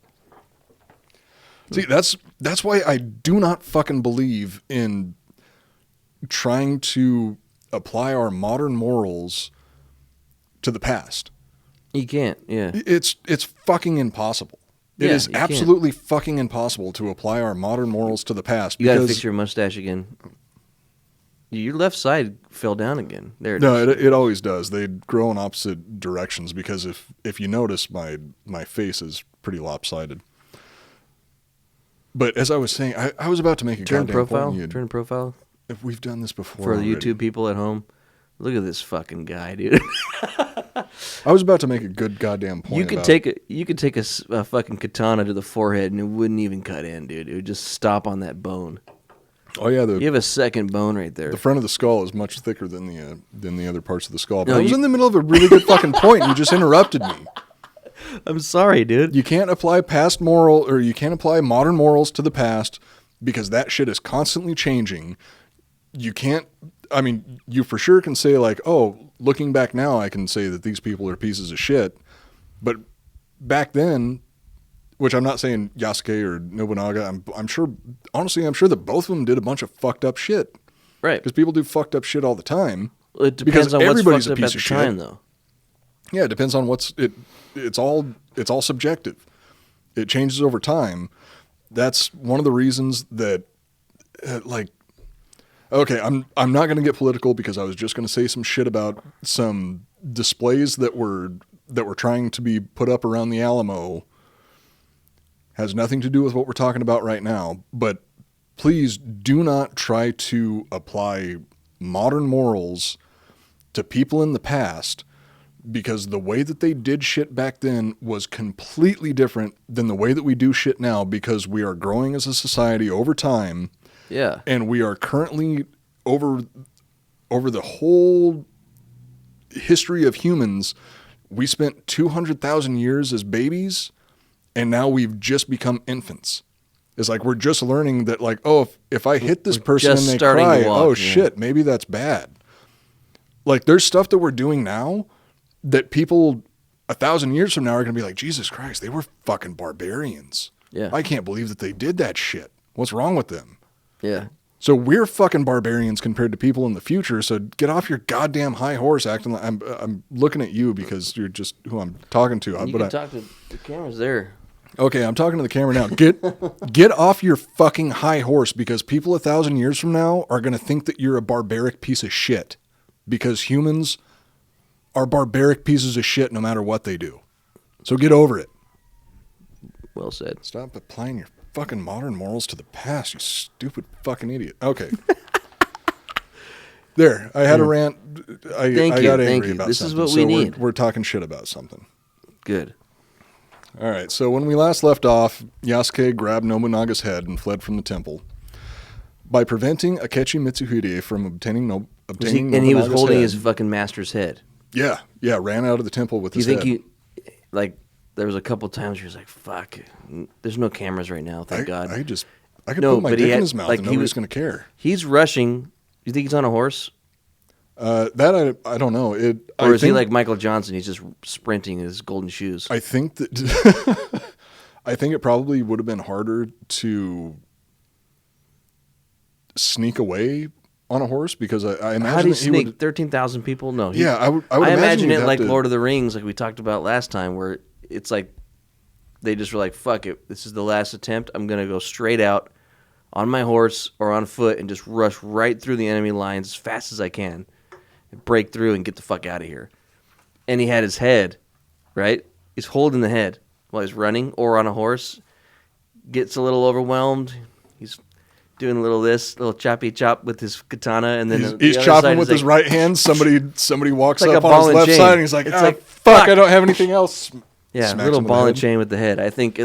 See, that's why I do not fucking believe in trying to apply our modern morals to the past. You can't, yeah. It's fucking impossible. It Yeah, is you can't. absolutely fucking impossible to apply our modern morals to the past. You got to because fix your mustache again. Your left side fell down again. There it No, is. it always does. They grow in opposite directions because if you notice, my face is pretty lopsided. But as I was saying, I was about to make a Turn goddamn profile. point. Turn profile. If we've done this before For the already. YouTube people at home, look at this fucking guy, dude. I was about to make a good goddamn point. You could take a fucking katana to the forehead and it wouldn't even cut in, dude. It would just stop on that bone. Oh yeah, You have a second bone right there. the front of the skull is much thicker than the other parts of the skull. But No, I was you- in the middle of a really good fucking point. You just interrupted me. I'm sorry, dude. You can't apply you can't apply modern morals to the past because that shit is constantly changing. You can't, I mean, you for sure can say like, oh, looking back now, I can say that these people are pieces of shit. But back then, which I'm not saying Yasuke or Nobunaga, I'm sure that both of them did a bunch of fucked up shit. Right. Because people do fucked up shit all the time. Well, it because depends on what's everybody's fucked a up piece at the of shit. time, though. Yeah, it depends on it's all subjective. It changes over time. That's one of the reasons that okay, I'm not going to get political because I was just going to say some shit about some displays that were trying to be put up around the Alamo. Has nothing to do with what we're talking about right now, but please do not try to apply modern morals to people in the past, because the way that they did shit back then was completely different than the way that we do shit now, because we are growing as a society over time. Yeah. And we are currently over the whole history of humans, we spent 200,000 years as babies, and now we've just become infants. It's like we're just learning that, like, oh, if I hit this person and just they starting to cry, walk, oh yeah. shit, maybe that's bad. Like, there's stuff that we're doing now that people 1,000 years from now are going to be like, Jesus Christ, they were fucking barbarians. Yeah. I can't believe that they did that shit. What's wrong with them? Yeah. So we're fucking barbarians compared to people in the future. So get off your goddamn high horse acting like I'm looking at you because you're just who I'm talking to. You can talk to the cameras there. Okay, I'm talking to the camera now. Get off your fucking high horse, because people 1,000 years from now are going to think that you're a barbaric piece of shit, because humans are barbaric pieces of shit no matter what they do. So get over it. Well said. Stop applying your fucking modern morals to the past, you stupid fucking idiot. Okay. There, I had a rant. I got angry about This is something. what we need. We're talking shit about something. Good. All right, so when we last left off, Yasuke grabbed Nobunaga's head and fled from the temple. By preventing Akechi Mitsuhide from obtaining And Nobunaga's he was holding head, his fucking master's head. Yeah, ran out of the temple with Do you his think head. like, there was a couple times where he was like, fuck, there's no cameras right now, thank God. I just I could No, put my but he dick in had- his mouth like, and he nobody's was- going to care. He's rushing. You think he's on a horse? That I don't know. Or is he like Michael Johnson? He's just sprinting in his golden shoes. I think that I think it probably would have been harder to sneak away on a horse because I imagine How do you that he would. sneak 13,000 people? No. Yeah, I would I imagine he'd it have like to- Lord of the Rings, like we talked about last time, where it's like they just were like, "Fuck it, this is the last attempt. I'm gonna go straight out on my horse or on foot and just rush right through the enemy lines as fast as I can, and break through and get the fuck out of here." And he had his head, right? He's holding the head while he's running or on a horse. Gets a little overwhelmed. He's doing a little choppy chop with his katana, and then He's the other chopping side with is his like- right hand. Somebody walks It's like up a on ball his and left chain. side, and he's like, It's "Ah, like, fuck, fuck." I don't have anything else." Yeah, Smacks little him in the ball and head. chain with the head. I think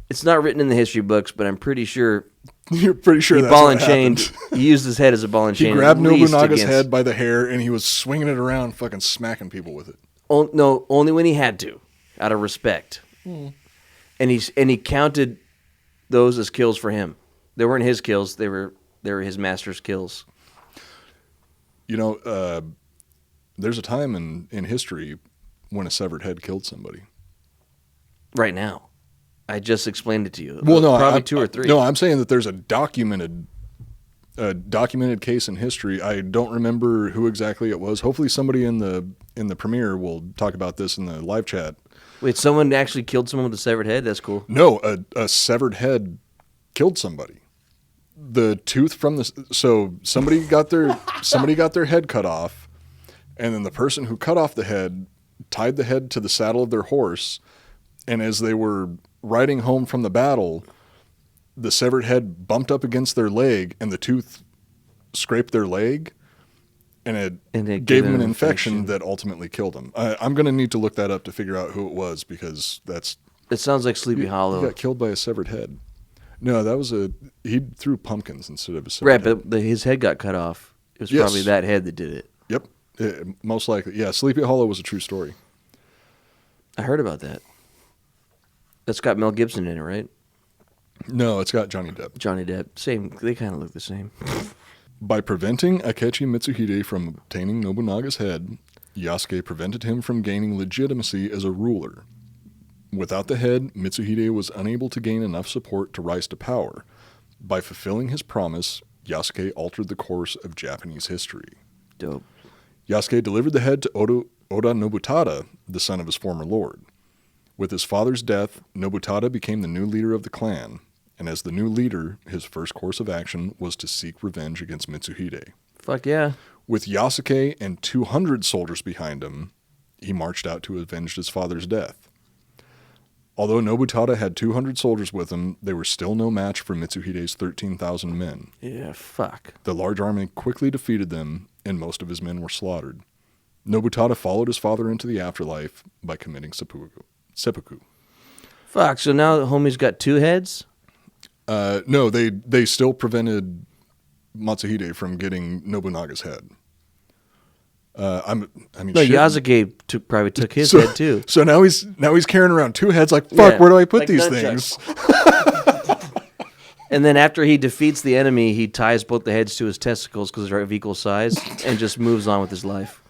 it's not written in the history books, but I'm pretty sure You're pretty sure he that's ball what and chained. happened. He used his head as a ball and He chain. grabbed at least Nobunaga's against- head by the hair, and he was swinging it around, fucking smacking people with it. No, only when he had to, out of respect. And he counted those as kills for him. They weren't his kills. They were his master's kills. You know, there's a time in history when a severed head killed somebody. Right now, I just explained it to you. Well, no, probably two or three. No, I'm saying that there's a documented case in history. I don't remember who exactly it was. Hopefully, somebody in the premiere will talk about this in the live chat. Wait, someone actually killed someone with a severed head? That's cool. No, a severed head killed somebody. The tooth from somebody got their head cut off, and then the person who cut off the head tied the head to the saddle of their horse, and as they were riding home from the battle, the severed head bumped up against their leg, and the tooth scraped their leg, and it gave them an infection that ultimately killed them. I'm going to need to look that up to figure out who it was, because It sounds like Sleepy he Hollow. got killed by a severed head. No, that was he threw pumpkins instead of a severed Right, head. but his head got cut off. It was Yes. probably that head that did it. Yep, most likely. Yeah, Sleepy Hollow was a true story. I heard about that. That's got Mel Gibson in it, right? No, it's got Johnny Depp. Johnny Depp. Same. They kind of look the same. By preventing Akechi Mitsuhide from obtaining Nobunaga's head, Yasuke prevented him from gaining legitimacy as a ruler. Without the head, Mitsuhide was unable to gain enough support to rise to power. By fulfilling his promise, Yasuke altered the course of Japanese history. Dope. Yasuke delivered the head to Oda Nobutada, the son of his former lord. With his father's death, Nobutada became the new leader of the clan, and as the new leader, his first course of action was to seek revenge against Mitsuhide. Fuck yeah. With Yasuke and 200 soldiers behind him, he marched out to avenge his father's death. Although Nobutada had 200 soldiers with him, they were still no match for Mitsuhide's 13,000 men. Yeah, fuck. The large army quickly defeated them, and most of his men were slaughtered. Nobutada followed his father into the afterlife by committing seppuku. Fuck, so now the homie's got two heads? No, they still prevented Matsuhide from getting Nobunaga's head. No, shit. Yasuke probably took his head too. So now he's carrying around two heads. Like, fuck, Yeah, where do I put like these nunchucks. things? And then after he defeats the enemy, he ties both the heads to his testicles because they're of equal size and just moves on with his life.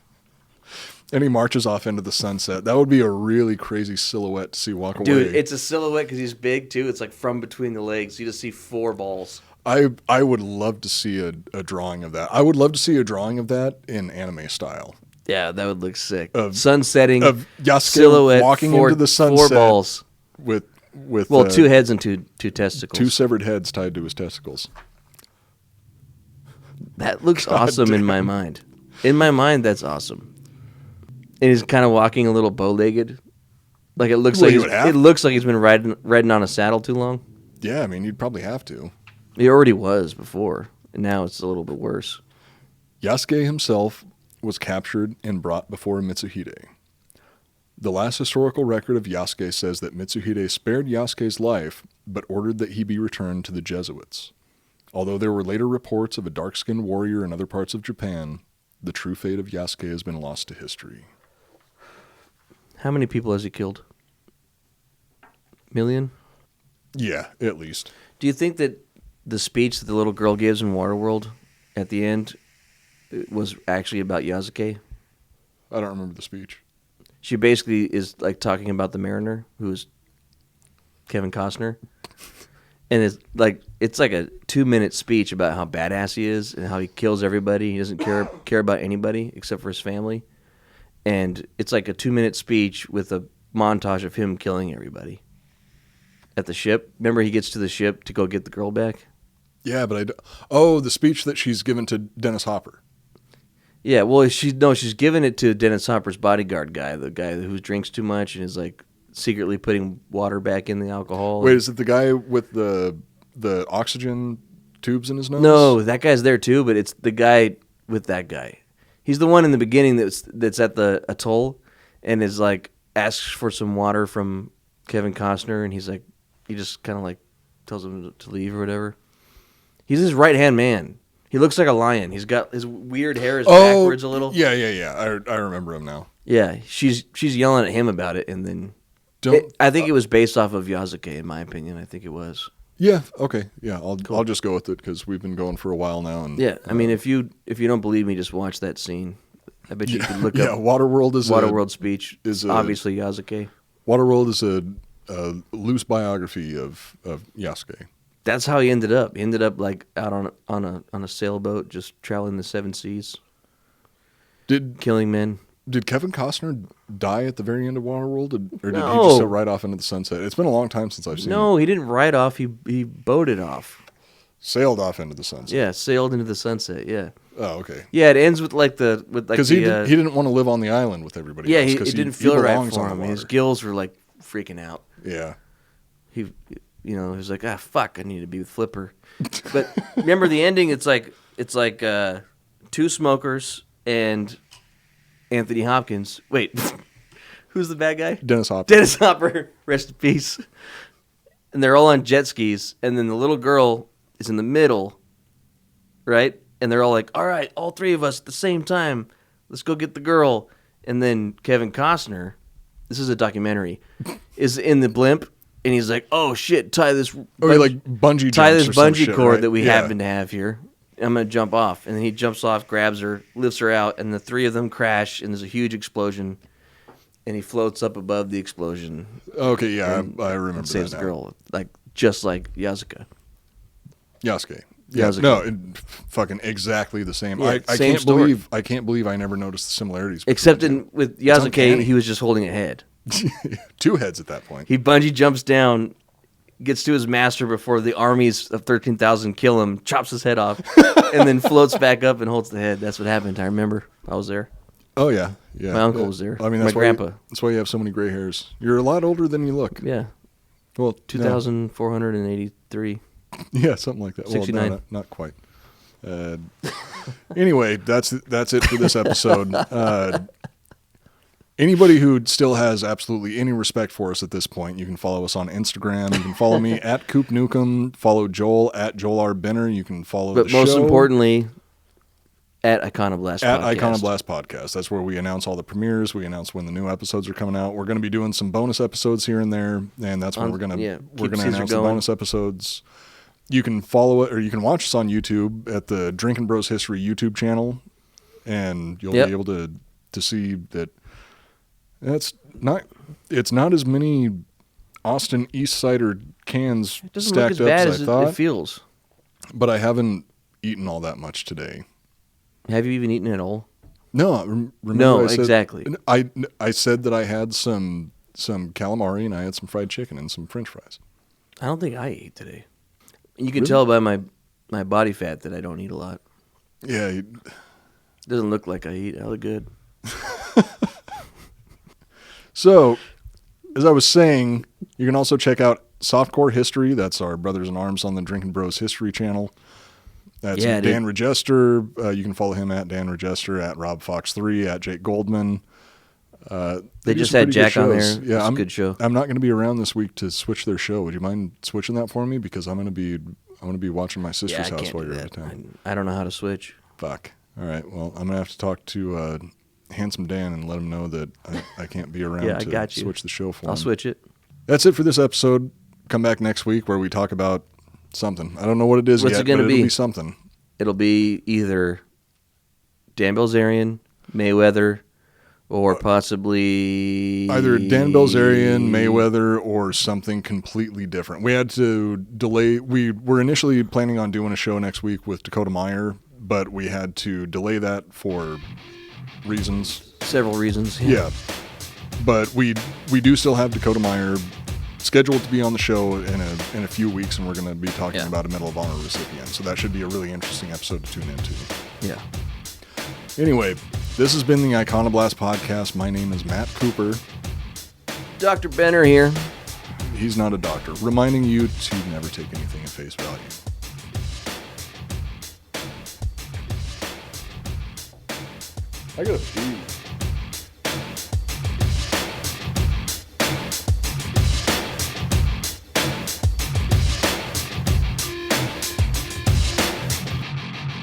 And he marches off into the sunset. That would be a really crazy silhouette to see walk away. Dude, it's a silhouette because he's big too. It's like from between the legs. You just see four balls. I would love to see a drawing of that. I would love to see a drawing of that in anime style. Yeah, that would look sick. Of- Sun setting, Of Yasuke silhouette, walking four, into the sunset four balls. with Well, two heads and two testicles. two severed heads tied to his testicles. That looks awesome in my mind. In my mind, that's awesome. And he's kind of walking a little bow-legged. Like it looks Well, like you would have- it looks like he's been riding on a saddle too long. Yeah, I mean, you'd probably have to. He already was before, and now it's a little bit worse. Yasuke himself was captured and brought before Mitsuhide. The last historical record of Yasuke says that Mitsuhide spared Yasuke's life, but ordered that he be returned to the Jesuits. Although there were later reports of a dark-skinned warrior in other parts of Japan, the true fate of Yasuke has been lost to history. How many people has he killed? Million? Yeah, at least. Do you think that the speech that the little girl gives in Waterworld at the end was actually about Yasuke? I don't remember the speech. She basically is like talking about the Mariner, who is Kevin Costner, and it's like a 2-minute speech about how badass he is and how he kills everybody. He doesn't care about anybody except for his family, and it's like a 2-minute speech with a montage of him killing everybody at the ship. Remember, he gets to the ship to go get the girl back. Yeah, but the speech that she's given to Dennis Hopper. Yeah, well, she's giving it to Dennis Hopper's bodyguard guy, the guy who drinks too much and is like secretly putting water back in the alcohol. Wait, is it the guy with the oxygen tubes in his nose? No, that guy's there too, but it's the guy with that guy. He's the one in the beginning that's at the atoll and is like asks for some water from Kevin Costner, and he's like, he just kind of like tells him to leave or whatever. He's his right-hand man. He looks like a lion. He's got his weird hair is backwards a little. Yeah. I remember him now. Yeah, she's yelling at him about it, and then I think it was based off of Yasuke, in my opinion. I think it was. Yeah. Okay. Yeah. I'll just go with it because we've been going for a while now. And yeah, I mean, if you don't believe me, just watch that scene. I bet you could look up. Waterworld speech is obviously Yasuke. Waterworld is a loose biography of Yasuke. That's how he ended up. He ended up like out on a sailboat, just traveling the 7 seas, killing men. Did Kevin Costner die at the very end of Waterworld, or did he No. just sail right off into the sunset? It's been a long time since I've seen it. No, he didn't ride off. He boated off. Sailed off into the sunset. Yeah, sailed into the sunset. Yeah. Oh, okay. Yeah, it ends with because he didn't want to live on the island with everybody. Yeah, else, it didn't feel right for him. Water. His gills were like freaking out. Yeah. He was like, fuck, I need to be with Flipper. But remember the ending? It's like 2 smokers and Anthony Hopkins. Wait, who's the bad guy? Dennis Hopper. Dennis Hopper, rest in peace. And they're all on jet skis, and then the little girl is in the middle, right? And they're all like, all right, all 3 of us at the same time. Let's go get the girl. And then Kevin Costner, this is a documentary, is in the blimp, and he's like, oh, shit, tie this bungee cord right? that we happen to have here. I'm going to jump off. And then he jumps off, grabs her, lifts her out, and the 3 of them crash, and there's a huge explosion. And he floats up above the explosion. Okay, yeah, I remember that. Saves the girl, just like Yasuke. Yasuke. Yeah, Yasuke. No, fucking exactly the same. Yeah, I same can't story. believe I never noticed the similarities. Except with Yasuke, uncanny. he was just holding a head. 2 heads at that point. He bungee jumps down, gets to his master before the armies of 13,000 kill him, chops his head off, and then floats back up and holds the head. That's what happened. I remember. I was there. Oh, yeah. My uncle was there. I mean, my grandpa. That's why you have so many gray hairs. You're a lot older than you look. Yeah. Well, 2,483. Yeah, something like that. 69. Well, not quite. Anyway, that's it for this episode. Anybody who still has absolutely any respect for us at this point, you can follow us on Instagram. You can follow me at Coop Nukem. Follow Joel at Joel R. Benner. You can follow the show. But most importantly, at Iconoblast At Podcast. Iconoblast Podcast. That's where we announce all the premieres. We announce when the new episodes are coming out. We're going to be doing some bonus episodes here and there, and that's when we're going to announce the bonus episodes. You can follow it, or you can watch us on YouTube at the Drinkin' Bros History YouTube channel, and you'll be able to see that it's not as many Austin East Cider cans It doesn't stacked look as bad up as as I thought. it feels. But I haven't eaten all that much today. Have you even eaten it all? No, remember No, I said, exactly. I said that I had some calamari and I had some fried chicken and some French fries. I don't think I ate today. You can tell by my body fat that I don't eat a lot. Yeah. It doesn't look like I eat. I look good. So, as I was saying, you can also check out Softcore History. That's our Brothers in Arms on the Drinkin' Bros History channel. That's Dan Regester. You can follow him at Dan Regester, at RobFox3, at Jake Goldman. They just had Jack on there. Yeah, it's a good show. I'm not going to be around this week to switch their show. Would you mind switching that for me? Because I'm going to be watching my sister's house while you're out of town. I don't know how to switch. Fuck. All right. Well, I'm going to have to talk to Handsome Dan and let him know that I can't be around to switch the show for him. I'll switch it. That's it for this episode. Come back next week where we talk about Something. I don't know what it is What's yet, it gonna but be? it'll be something. It'll be either Dan Bilzerian, Mayweather, or possibly Either Dan Bilzerian, Mayweather, or something completely different. We had to delay. We were initially planning on doing a show next week with Dakota Meyer, but we had to delay that for reasons. Several reasons. Yeah. But we do still have Dakota Meyer scheduled to be on the show in a few weeks, and we're going to be talking about a Medal of Honor recipient. So that should be a really interesting episode to tune into. Yeah. Anyway, this has been the Iconoblast podcast. My name is Matt Cooper. Dr. Benner here. He's not a doctor. Reminding you to never take anything at face value. I gotta pee.